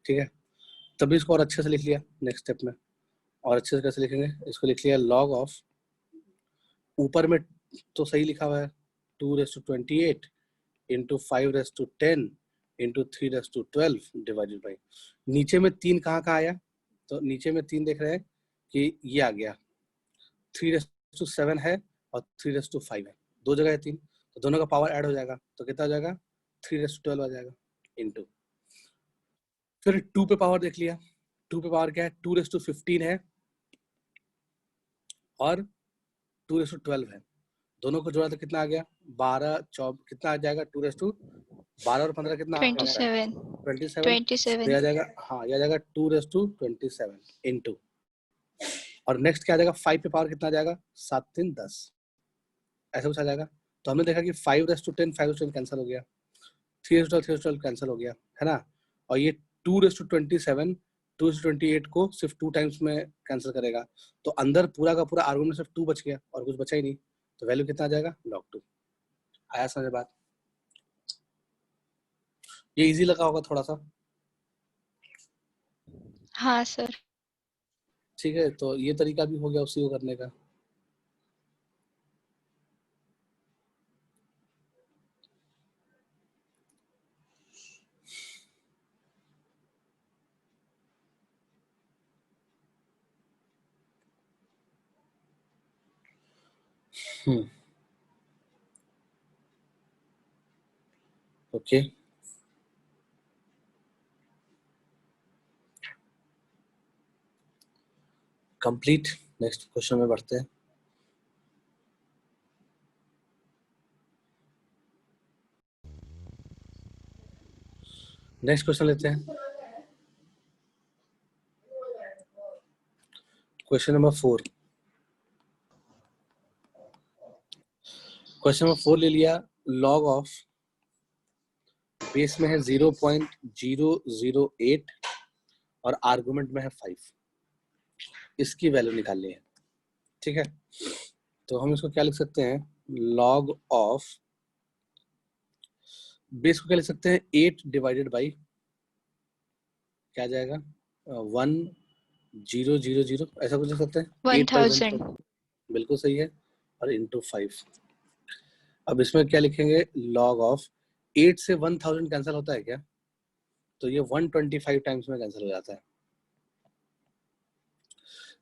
ठीक है, तभी इसको और अच्छे से लिख लिया नेक्स्ट स्टेप में, और अच्छे से कैसे लिखेंगे, इसको लिख लिया log ऑफ, ऊपर में तो सही लिखा हुआ है 2⁻28 इंटू 5⁻10 इंटू 3⁻12 डिवाइडेड बाई, नीचे में 3 कहाँ आया, तो नीचे में 3 देख रहे हैं कि ये आ गया 3⁻7 है और 3⁻5 है, दो जगह है 3, तो दोनों का पावर ऐड हो जाएगा, तो कितना हो जाएगा 3⁻12 आ जाएगा इंटू, फिर 2 पे पावर देख लिया, 2 पे पावर क्या है 2⁻15 है और 2⁻12 है, दोनों को जोड़ा तो कितना आ गया 12 कितना आ जाएगा 2⁻12 और 15 कितना 27 27 तो आ जाएगा, हाँ ये आ जाएगा 2⁻27 इंटू, और नेक्स्ट क्या आ जाएगा 5 पे पावर कितना आ जाएगा 7 3 10, ऐसा कुछ आ जाएगा। तो हमने देखा कि 5⁻10 5⁻10 कैंसिल हो गया, 3⁻12 कैंसिल हो गया, है ना, और ये 2⁻27 2⁻28 को सिर्फ 2 टाइम्स में कैंसिल करेगा, तो अंदर पूरा का पूरा आर्गुमेंट सिर्फ 2 बच गया और कुछ बचा ही नहीं, तो वैल्यू कितना आ जाएगा log 2। आया समझ बात, ये इजी लगा होगा थोड़ा सा, हाँ सर। ठीक है, तो ये तरीका भी हो गया उसी को करने का। ओके, कंप्लीट, नेक्स्ट क्वेश्चन में बढ़ते हैं। नेक्स्ट क्वेश्चन लेते हैं, क्वेश्चन नंबर 4। क्वेश्चन नंबर 4 ले लिया, लॉग ऑफ बेस में है 0.008 और आर्गुमेंट में है 5, इसकी वैल्यू निकालनी है, ठीक है। तो हम इसको क्या लिख सकते हैं, लॉग ऑफ बेस को क्या लिख सकते हैं 8 डिवाइडेड बाई क्या आ जाएगा 1000, ऐसा कुछ लिख सकते हैं 1000 बिल्कुल सही है, और इंटू 5। अब इसमें क्या लिखेंगे, लॉग ऑफ 8 से 1000 कैंसिल होता है क्या, तो ये 125 टाइम्स में कैंसिल हो जाता है,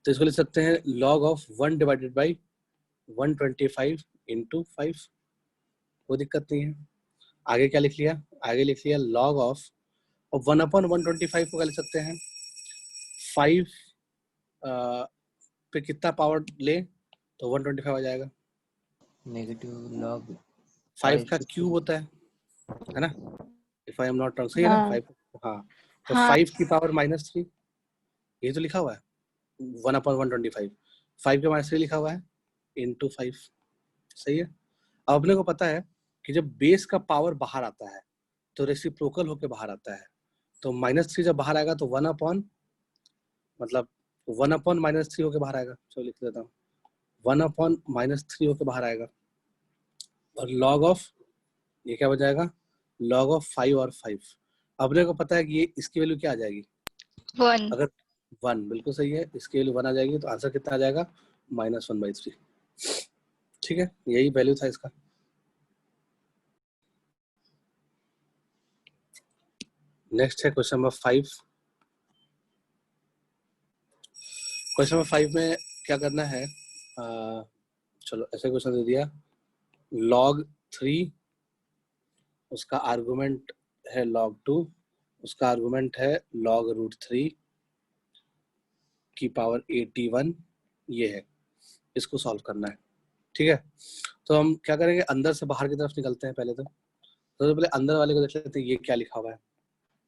तो इसको लिख सकते हैं log of 1 divided by 125 into 5, कोई दिक्कत नहीं है। आगे क्या लिख लिया, आगे लिख लिया लॉग ऑफ, और 1/125 को क्या लिख सकते हैं 5 पे कितना पावर ले तो 125 आ जाएगा, नेगेटिव लॉग 5 का क्यूब होता है ना, if I am not wrong, सही है ना 5, हाँ, तो हाँ। 5 की पावर -3, ये तो लिखा हुआ है 1/125, 5 के -3 लिखा हुआ है इंटू 5, सही है। अब अपने को पता है कि जब बेस का पावर बाहर आता है तो रेसिप्रोकल होके बाहर आता है, तो -3 जब बाहर आएगा तो 1/, मतलब 1/-3 होके बाहर आएगा, चलो लिख देता हूँ 1/-3 होके बाहर आएगा, और लॉग ऑफ ये क्या हो जाएगा, लॉग ऑफ 5 और 5, अपने को पता है कि ये इसकी वैल्यू क्या आ जाएगी 1 अगर 1, बिल्कुल सही है, इसकी वैल्यू 1 आ जाएगी, तो आंसर कितना आ जाएगा -1/3, ठीक है, यही वैल्यू था इसका। नेक्स्ट है क्वेश्चन नंबर 5। क्वेश्चन नंबर 5 में क्या करना है, चलो ऐसे क्वेश्चन दे दिया, log 3, उसका आर्गुमेंट है log 2, उसका आर्गुमेंट है log√3 की पावर 81, ये है, इसको सॉल्व करना है, ठीक है। तो हम क्या करेंगे, अंदर से बाहर की तरफ निकलते हैं, पहले तो सबसे पहले अंदर वाले को देख लेते हैं ये क्या लिखा हुआ है,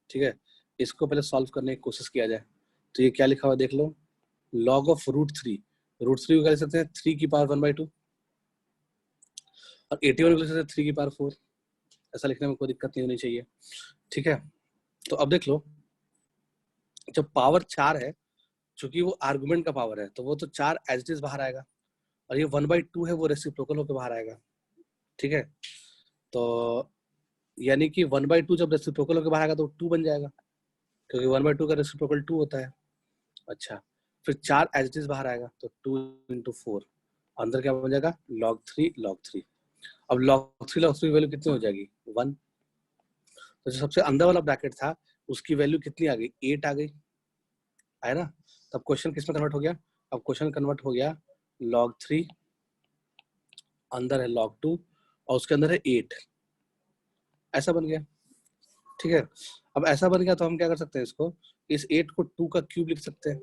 ठीक है, इसको पहले सॉल्व करने की कोशिश किया जाए। तो ये क्या लिखा हुआ है देख लो, log ऑफ √3, √3 को क्या लिख सकते हैं 3 की पावर 1/2, और 81 को लिख सकते हैं 3 की पावर 4, ऐसा लिखने में कोई दिक्कत नहीं होनी चाहिए, ठीक है। तो अब देख लो, जब पावर 4 है, चूंकि वो आर्गुमेंट का पावर है, तो वो तो 4 एज इट इज बाहर आएगा, और ये 1/2 है, वो रेसिप्रोकल होकर बाहर आएगा, ठीक है। तो यानी कि 1/2 जब रेसिप्रोकल होकर बाहर आएगा तो 2 बन जाएगा, क्योंकि 1/2 का रेसिप्रोकल 2 होता है। अच्छा, फिर 4 एज इट इज बाहर आएगा, तो 2 into 4 अंदर क्या बन जाएगा, log 3 log 3। अब log 3 की वैल्यू कितनी हो जाएगी, 1। तो जो सबसे अंदर वाला ब्रैकेट था उसकी वैल्यू कितनी आ गई, 8 आ गई, है ना। तब क्वेश्चन किस में कन्वर्ट हो गया, अब क्वेश्चन कन्वर्ट हो गया log 3, अंदर है log 2 और उसके अंदर है 8, ऐसा बन गया। ठीक है, अब ऐसा बन गया तो हम क्या कर सकते हैं, इसको इस 8 को 2 का क्यूब लिख सकते हैं।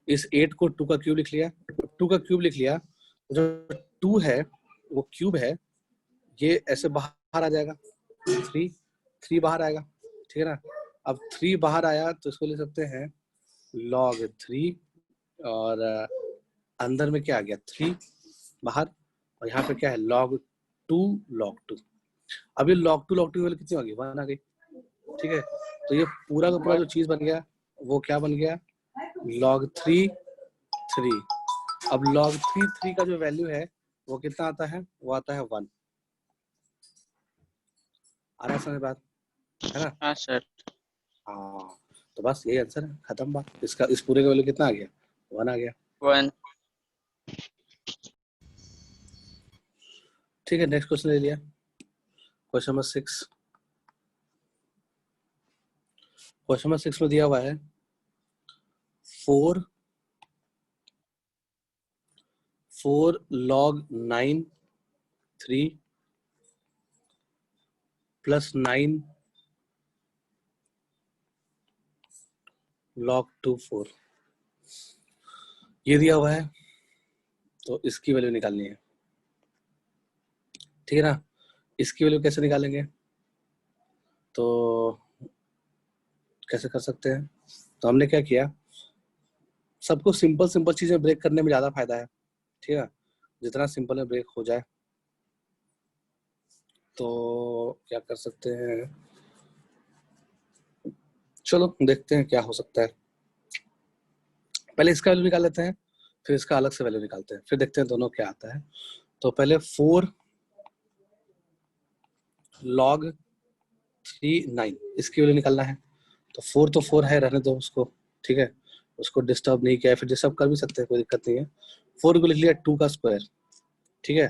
इस 8 को 2 का क्यूब लिख लिया, 2 का क्यूब लिख लिया, जो 2 है वो क्यूब है, ये ऐसे बाहर आ जाएगा, 3 बाहर आएगा, ठीक है ना। अब 3 बाहर आया तो इसको लिख सकते हैं log 3 और अंदर में क्या आ गया, 3 बाहर, और यहाँ पे क्या है log 2 log 2। अब ये log 2 की वैल्यू कितनी आ गई, 1 आ गई, ठीक है। तो ये पूरा का पूरा जो चीज बन गया वो क्या बन गया, log 3 3। अब log 3 का जो वैल्यू है वो कितना आता है, वो आता है 1। आ रहा है समझ बात, है ना। हाँ सर। हाँ, तो बस यही आंसर है, खत्म बात। इसका इस पूरे का वैल्यू कितना आ गया, 1 आ गया। 1। ठीक है, नेक्स्ट क्वेश्चन ले लिया, क्वेश्चन नंबर 6। क्वेश्चन नंबर 6 में दिया हुआ है 4 log 9 3 प्लस 9 log 2 4, ये दिया हुआ है, तो इसकी वैल्यू निकालनी है, ठीक है ना। इसकी वैल्यू कैसे निकालेंगे, तो कैसे कर सकते हैं, तो हमने क्या किया, सबको सिंपल चीजें ब्रेक करने में ज्यादा फायदा है, ठीक है। जितना सिंपल में ब्रेक हो जाए, तो क्या कर सकते हैं, चलो देखते हैं क्या हो सकता है। पहले इसका वैल्यू निकाल लेते हैं, फिर इसका अलग से वैल्यू निकालते हैं, फिर देखते हैं दोनों क्या आता है। तो पहले 4 log 3 9 इसकी वैल्यू निकालना है। तो 4 तो 4 है, रहने दो उसको, ठीक है, उसको डिस्टर्ब नहीं किया, फिर डिस्टर्ब कर भी सकते हैं, कोई दिक्कत नहीं है। 4 को लिख लिया 2 का स्क्वायर, ठीक है।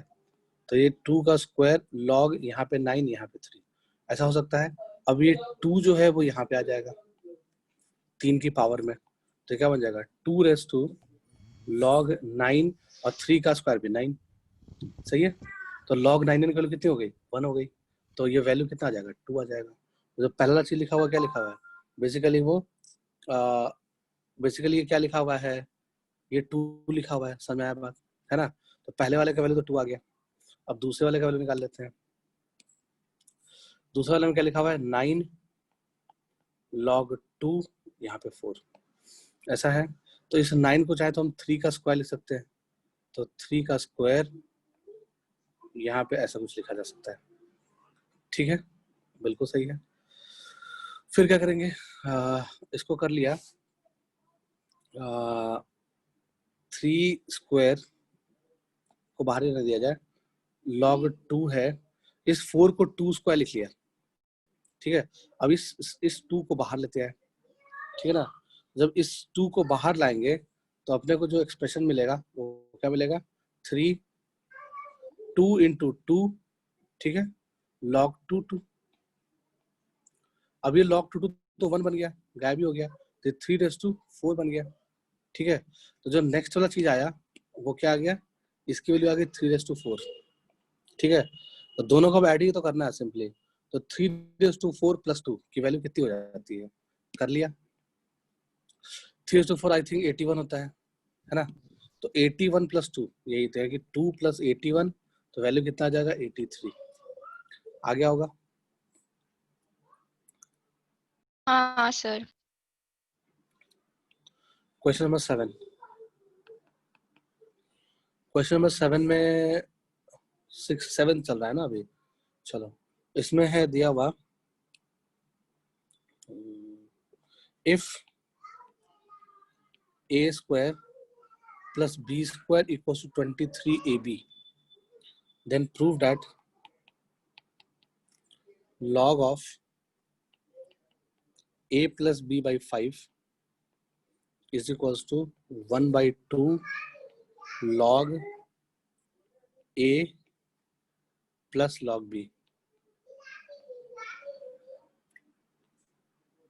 तो ये 2 का स्क्वायर log यहाँ पे 9 यहाँ पे 3, ऐसा हो सकता है। अब ये 2 जो है वो यहाँ पे आ जाएगा 3 की पावर में, तो क्या बन जाएगा 2 रेज़ टू log 9 और 3 का स्क्वायर भी 9, सही है। तो log 9 की वैल्यू कितनी हो गई, 1 हो गई, तो ये वैल्यू कितना आ जाएगा, 2 आ जाएगा। जो पहला चीज लिखा हुआ क्या लिखा हुआ है, बेसिकली वो बेसिकली ये क्या लिखा हुआ है, ये 2 लिखा हुआ है, समझ में आया बात, है ना। तो पहले वाले का वैल्यू तो 2 आ गया। अब दूसरे वाले का वैल्यू निकाल लेते हैं। दूसरे वाले में क्या लिखा हुआ है, 9 log 2 यहाँ पे 4, ऐसा है। तो इस 9 को चाहे तो हम 3 का स्क्वायर लिख सकते हैं, तो 3 का स्क्वायर यहाँ पे ऐसा कुछ लिखा जा सकता है, ठीक है, बिल्कुल सही है। फिर क्या करेंगे, इसको कर लिया, 3 स्क्वायर को बाहर ही रख दिया जाए, log 2 है, इस 4 को 2 स्क्वायर लिख लिया, ठीक है। अब इस 2 को बाहर लेते हैं, ठीक है ना। जब इस 2 को बाहर लाएंगे तो अपने को जो एक्सप्रेशन मिलेगा वो क्या मिलेगा, 3 2 into 2, ठीक है, log 2 2। अब ये log 2 2 तो 1 बन गया, गायब ही हो गया, तो 3 raised to 4 बन गया, ठीक है। तो जो नेक्स्ट वाला चीज आया वो क्या आ गया, इसकी वैल्यू आ गई 3 raised to 4, ठीक है। तो दोनों को ऐड ही तो करना है सिंपली, तो 3 raised to 4 plus 2 की वैल्यू कितनी हो जाती है, कर लिया। 3 raised to 4 आई थिंक 81 होता है ना। तो 81 plus 2 यही तो है कि 2 plus 81, तो वैल्यू कितना आ जाएगा, 83 आ गया होगा। हाँ sir. Question number 7, question number 7 में 6 7 चल रहा है ना अभी, चलो इसमें है दिया हुआ, if a square plus b square equals to 23ab, then prove that log of a plus b by 5 is equals to 1/2 log a plus log b।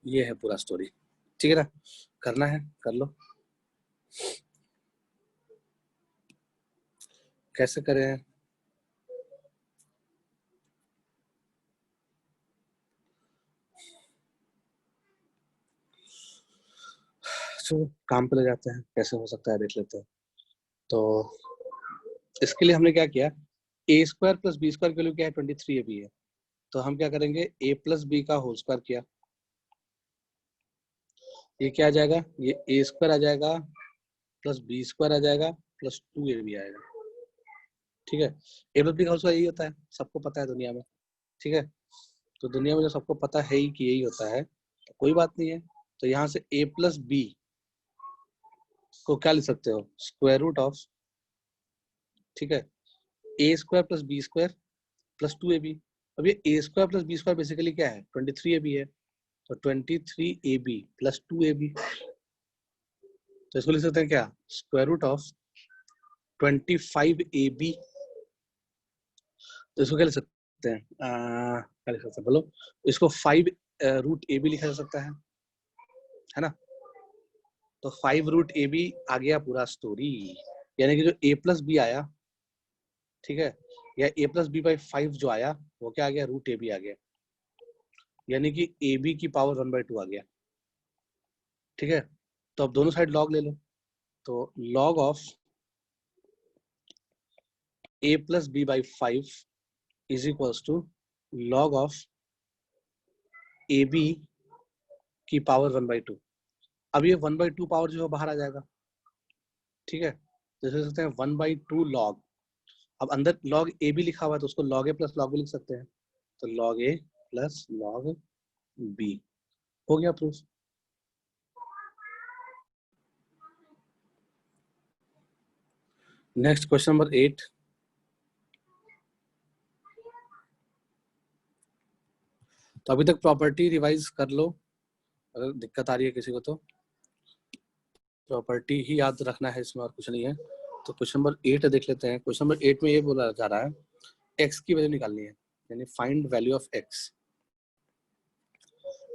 ये है पूरा स्टोरी, ठीक है ना? करना है कर लो। कैसे करें? चलो काम पे ले जाते हैं, कैसे हो सकता है देख लेते हैं। तो इसके लिए हमने क्या किया, ए स्क्वायर प्लस बी स्क्वायर की वैल्यू क्या है, 23 ab है। तो हम क्या करेंगे, ए प्लस बी का होल स्क्वायर किया, ये क्या आ जाएगा, ये ए स्क्वायर आ जाएगा प्लस बी स्क्वायर आ जाएगा प्लस 2ab आएगा, ठीक है। ए प्लस बी का होल स्क्वायर यही होता है, सबको पता है दुनिया में, ठीक है। तो दुनिया में जो सबको पता है ही कि यही होता है, तो कोई बात नहीं है। तो यहाँ से ए प्लस बी को क्या लिख सकते हो, स्क्वायर रूट ऑफ, ठीक है, A square plus B square plus 2ab। अब ये A square plus B square basically क्या है, 23ab है। तो 23ab प्लस 2ab, तो इसको लिख सकते हैं क्या, स्क्वायर रूट ऑफ 25ab। तो इसको क्या लिख सकते हैं, क्या लिख सकते हैं बोलो, इसको 5 रूट ab लिखा जा सकता है ना। तो 5 रूट ab आ गया पूरा स्टोरी, यानी कि जो a प्लस बी आया, ठीक है, या a प्लस बी बाई 5 जो आया वो क्या आ गया, रूट ab आ गया, यानी कि ab की पावर 1/2 आ गया, ठीक है। तो अब दोनों साइड लॉग ले लो, तो log of a plus B by 5 is equals to log of ab की पावर 1/2। अब ये 1/2 पावर जो है बाहर आ जाएगा, ठीक है। तो लिख सकते हैं 1/2 लॉग, अब अंदर लॉग ए भी लिखा हुआ है तो उसको लॉग ए प्लस लॉग भी लिख सकते हैं, तो लॉग ए प्लस लॉग बी हो गया प्रूफ। नेक्स्ट क्वेश्चन नंबर 8, तो अभी तक प्रॉपर्टी रिवाइज कर लो, अगर दिक्कत आ रही है किसी को तो प्रॉपर्टी ही याद रखना है, इसमें और कुछ नहीं है। तो क्वेश्चन नंबर 8 देख लेते हैं। क्वेश्चन नंबर 8 में ये बोला जा रहा है x की वैल्यू निकालनी है, यानी फाइंड वैल्यू ऑफ x।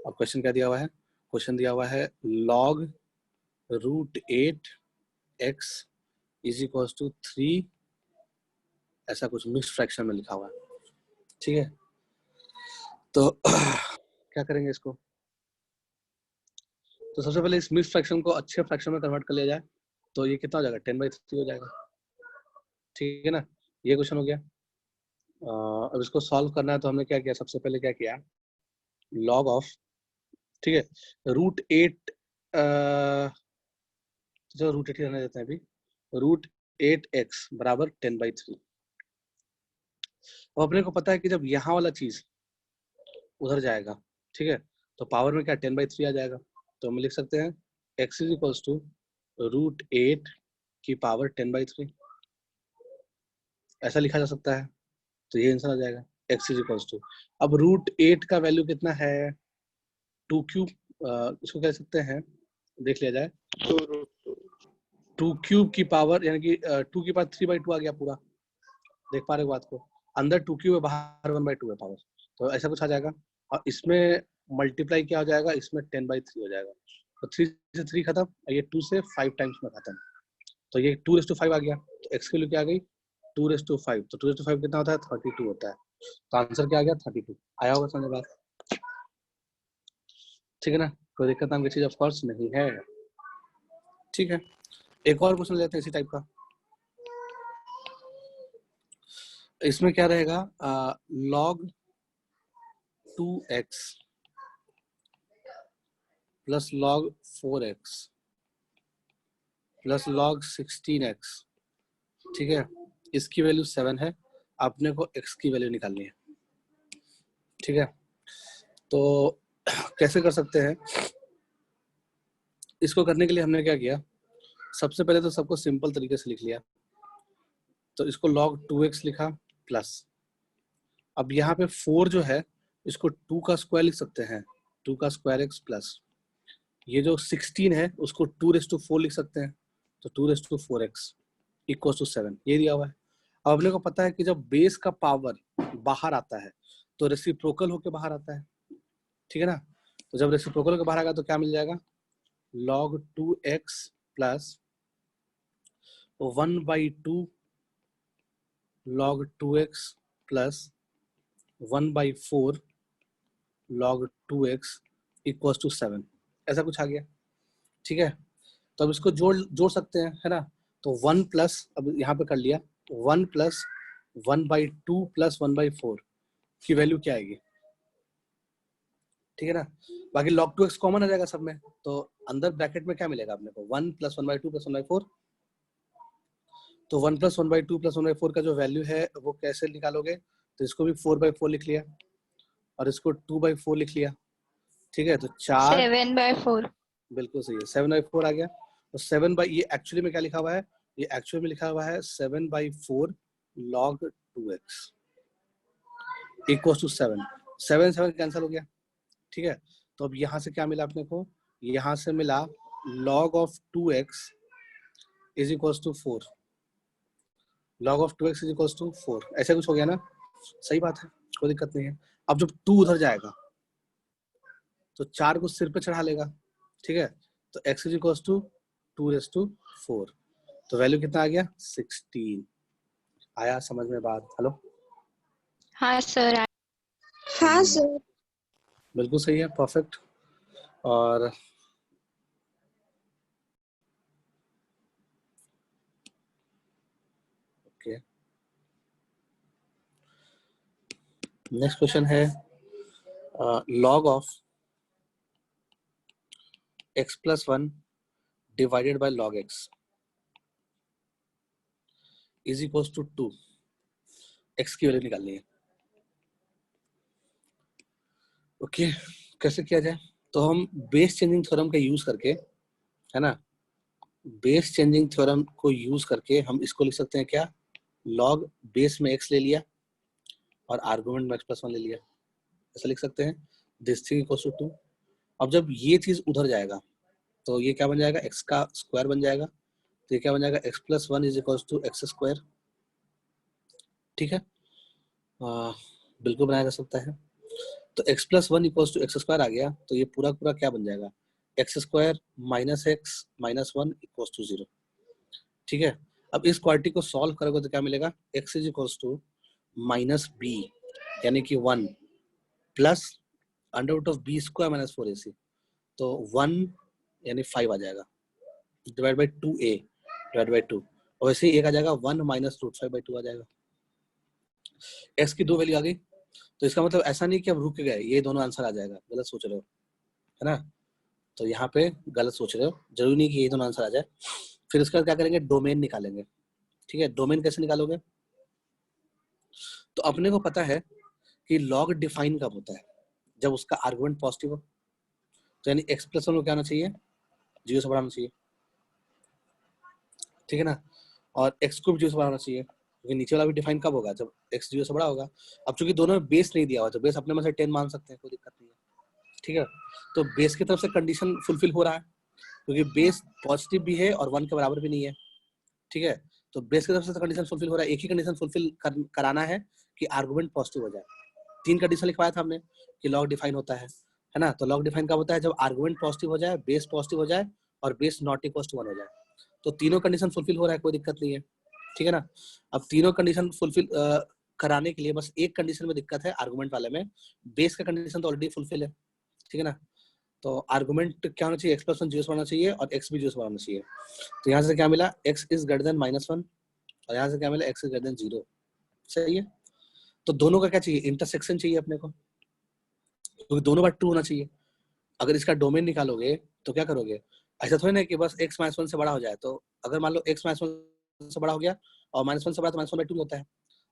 अब क्वेश्चन क्या दिया हुआ है, क्वेश्चन दिया हुआ है log root 8 x is equal to 3, ऐसा कुछ मिक्स्ड फ्रैक्शन में लिखा हुआ है, ठीक है। तो क्या करेंगे इसको, तो सबसे पहले इस मिक्स्ड फ्रैक्शन को अच्छे फ्रैक्शन में कन्वर्ट कर लिया जाए, तो ये कितना हो जाएगा, 10/3 हो जाएगा, ठीक है ना। ये क्वेश्चन हो गया। अब इसको सॉल्व करना है तो हमने क्या किया, सबसे पहले क्या किया, लॉग ऑफ, ठीक है, रूट 8, जो रूट 8 रहने देते हैं अभी, रूट 8x बराबर 10/3। अब अपने को पता है कि जब यहाँ वाला चीज उधर जाएगा, ठीक है, तो पावर में क्या 10/3 आ जाएगा, तो हम लिख सकते हैं x is equals to root 8 की पावर 10/3, ऐसा लिखा जा सकता है। तो ये आंसर आ जाएगा x इज इक्वल्स टू, अब रूट 8 का वैल्यू कितना है, 2 क्यूब, इसको कह सकते हैं, देख लिया जाए, 2 क्यूब की पावर, यानी कि 2 की पावर 3/2 आ गया पूरा, देख पा रहे हो बात को, अंदर 2 क्यूब है बाहर 1/2 है पावर, तो ऐसा कुछ आ जाएगा। और इसमें मल्टीप्लाई क्या हो जाएगा, इसमें 10/3 हो जाएगा, तो 3 से 3 खत्म, ये 2 से 5 टाइम्स में खत्म, तो ये 2:5 आ गया, तो x की वैल्यू क्या आ गई, 2:5, तो 2:5 कितना होता है, 32 होता है, तो आंसर क्या आ गया, 32 आया होगा समझ बात, ठीक है ना। कोई दिक्कत नाम की चीज ऑफ कोर्स नहीं है, ठीक है। एक और क्वेश्चन लेते हैं इसी टाइप का, इसमें क्या रहेगा, log 2x plus log 4x plus log 16x, ठीक है, इसकी वैल्यू 7 है, आपने को x की वैल्यू निकालनी है, ठीक है। तो कैसे कर सकते हैं, इसको करने के लिए हमने क्या किया, सबसे पहले तो सबको सिंपल तरीके से लिख लिया, तो इसको log 2x लिखा प्लस, अब यहाँ पे 4 जो है इसको 2 का स्क्वायर लिख सकते हैं, 2 का स्क्वायर x प्लस, ये जो 16 है उसको 2⁴ लिख सकते हैं, तो 2⁴x इक्वल टू 7, ये दिया हुआ है। अब अपने को पता है कि जब बेस का पावर बाहर आता है तो रेसिप्रोकल होके बाहर आता है, ठीक है ना। तो जब रेसिप्रोकल होके बाहर आएगा तो क्या मिल जाएगा, log 2x plus 1/2 log 2x plus 1/4 log 2x equal to 7, ऐसा कुछ आ गया, ठीक है। तो अब इसको जोड़ सकते हैं, है ना। तो 1 प्लस, अब यहाँ पे कर लिया, 1 प्लस 1/2 प्लस 1/4 की वैल्यू क्या आएगी, ठीक है ना। बाकी log 2x कॉमन आ जाएगा सब में, तो अंदर ब्रैकेट में क्या मिलेगा अपने को, 1 प्लस 1/2 प्लस 1/4। तो 1 प्लस 1/2 प्लस 1/4 का जो वैल्यू है वो कैसे निकालोगे, तो इसको भी 4/4 लिख लिया और इसको 2/4 लिख लिया, ठीक है। तो 4, 7/4। बिल्कुल सही है, 7/4 आ गया। तो 7 बाई, ये एक्चुअली में क्या लिखा हुआ है, ये एक्चुअली में लिखा हुआ है 7/4 log 2x equal to 7, 7 cancel हो गया, ठीक है। तो अब यहाँ से क्या मिला अपने को, यहाँ से मिला log of 2x is equal to 4, log of 2x is equal to 4, ऐसा कुछ हो गया ना, सही बात है, कोई दिक्कत नहीं है। अब जब 2 उधर जाएगा तो 4 को सिर पे चढ़ा लेगा, ठीक है। तो x इज इक्वल टू 2⁴, तो वैल्यू कितना आ गया, 16। आया समझ में बात, हेलो। हाँ सर। हाँ सर। बिल्कुल सही है, परफेक्ट। और ओके, नेक्स्ट क्वेश्चन है log of x plus 1 divided by log x is equal to 2, x की वैल्यू निकालनी है। ओके, कैसे किया जाए, तो हम बेस चेंजिंग थ्योरम का यूज करके, है ना, बेस चेंजिंग थ्योरम को यूज करके हम इसको लिख सकते हैं क्या, log बेस में x ले लिया और आर्गुमेंट में x प्लस 1 ले लिया, ऐसा लिख सकते हैं, दिस थिंग इक्वल्स टू 2। अब जब ये चीज उधर जाएगा तो ये क्या बन जाएगा, x का स्क्वायर बन जाएगा, तो ये क्या बन जाएगा, x plus 1 is equals to x square, ठीक है। बिल्कुल बनाया जा सकता है। तो x plus 1 equals to x square आ गया, तो ये पूरा पूरा क्या बन जाएगा, x square minus x minus 1 equals to 0, ठीक है। अब इस क्वांटिटी को सॉल्व करोगे तो क्या मिलेगा, x is equals to minus b यानी कि 1 plus under root of b square minus 4ac, तो 1 यानी 5 आ जाएगा, divide by 2a divide by 2, और वैसे ही एक आ जाएगा 1 माइनस रूट 5/2 आ जाएगा। x की 2 वैल्यू आ गई, तो इसका मतलब ऐसा नहीं कि अब रुक गए, ये दोनों आंसर आ जाएगा, गलत सोच रहे हो, है ना। तो यहाँ पे गलत सोच रहे हो, जरूरी नहीं कि ये दोनों आंसर आ जाए। फिर उसका क्या करेंगे, डोमेन निकालेंगे, ठीक है। डोमेन कैसे निकालोगे, तो अपने को पता है कि लॉग डिफाइन कब होता है, जब उसका आर्गुमेंट पॉजिटिव हो, तो यानी x प्लस 1 को क्या होना चाहिए, 0 से बड़ा होना चाहिए, ठीक है ना। और x को भी 0 से बड़ा होना चाहिए, क्योंकि नीचे वाला भी डिफाइन कब होगा, जब x 0 से बड़ा होगा। अब चूंकि दोनों में बेस नहीं दिया हुआ, तो बेस अपने में से 10 मान सकते हैं, कोई दिक्कत नहीं है, ठीक है। तो बेस की तरफ से कंडीशन फुलफिल हो रहा है, क्योंकि बेस पॉजिटिव भी है और 1 के बराबर भी नहीं है, ठीक है। तो बेस की तरफ से कंडीशन फुलफिल हो रहा है, एक ही कंडीशन फुलफिल कराना है कि आर्गुमेंट पॉजिटिव हो जाए। 3 कंडीशन लिखवाया था हमने कि लॉग डिफाइन होता है ना। तो लॉग डिफाइन कब होता है, जब आर्गुमेंट पॉजिटिव हो जाए, बेस पॉजिटिव हो जाए और बेस नॉट इक्वल टू 1 हो जाए। तो तीनों कंडीशन फुलफिल हो रहा है, कोई दिक्कत नहीं है, ठीक है ना। अब तीनों कंडीशन फुलफिल कराने के लिए बस एक कंडीशन में दिक्कत है, आर्गुमेंट वाले में बेस का कंडीशन तो ऑलरेडी फुलफिल है, ठीक है ना। तो आर्गुमेंट क्या होना चाहिए, x प्लस 1 0 से होना चाहिए और x भी 0 से होना चाहिए। तो यहाँ से क्या मिला, x इज ग्रेटर देन -1 और यहाँ से क्या मिला, x इज ग्रेटर देन 0, सही है। तो दोनों का क्या चाहिए, इंटरसेक्शन चाहिए अपने को, क्योंकि दोनों बार ट्रू होना चाहिए। अगर इसका डोमेन निकालोगे तो क्या करोगे, ऐसा थोड़ी ना कि बस x -1 से बड़ा हो जाए। तो अगर मान लो x -1 से बड़ा हो गया और -1 से बड़ा तो -1/2 होता है,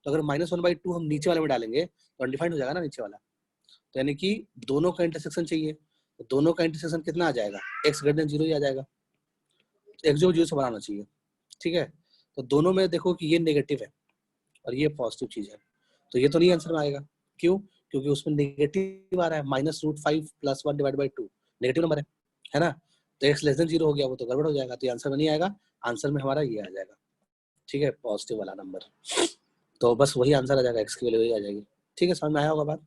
तो अगर -1/2 हम नीचे वाले में डालेंगे तो अनडिफाइंड हो जाएगा ना नीचे वाला। तो यानी कि दोनों का इंटरसेक्शन चाहिए, तो दोनों का इंटरसेक्शन कितना आ जाएगा, x ग्रेटर देन 0 ही आ जाएगा, x जो 0 से बड़ा होना चाहिए, ठीक है। तो दोनों में देखो कि ये नेगेटिव है और ये पॉजिटिव चीज है, तो ये तो नहीं आंसर में आएगा, क्यों, क्योंकि उसमें नेगेटिव आ रहा है, -√5 + 1 / 2 नेगेटिव नंबर है, है ना। तो x लेस देन 0 हो गया, वो तो गड़बड़ हो जाएगा, तो आंसर में नहीं आएगा। आंसर में हमारा ये आ जाएगा, ठीक है, पॉजिटिव वाला नंबर। तो बस वही आंसर आ जाएगा, x की वैल्यू वही आ जाएगी। ठीक है, समझ में आया होगा बात।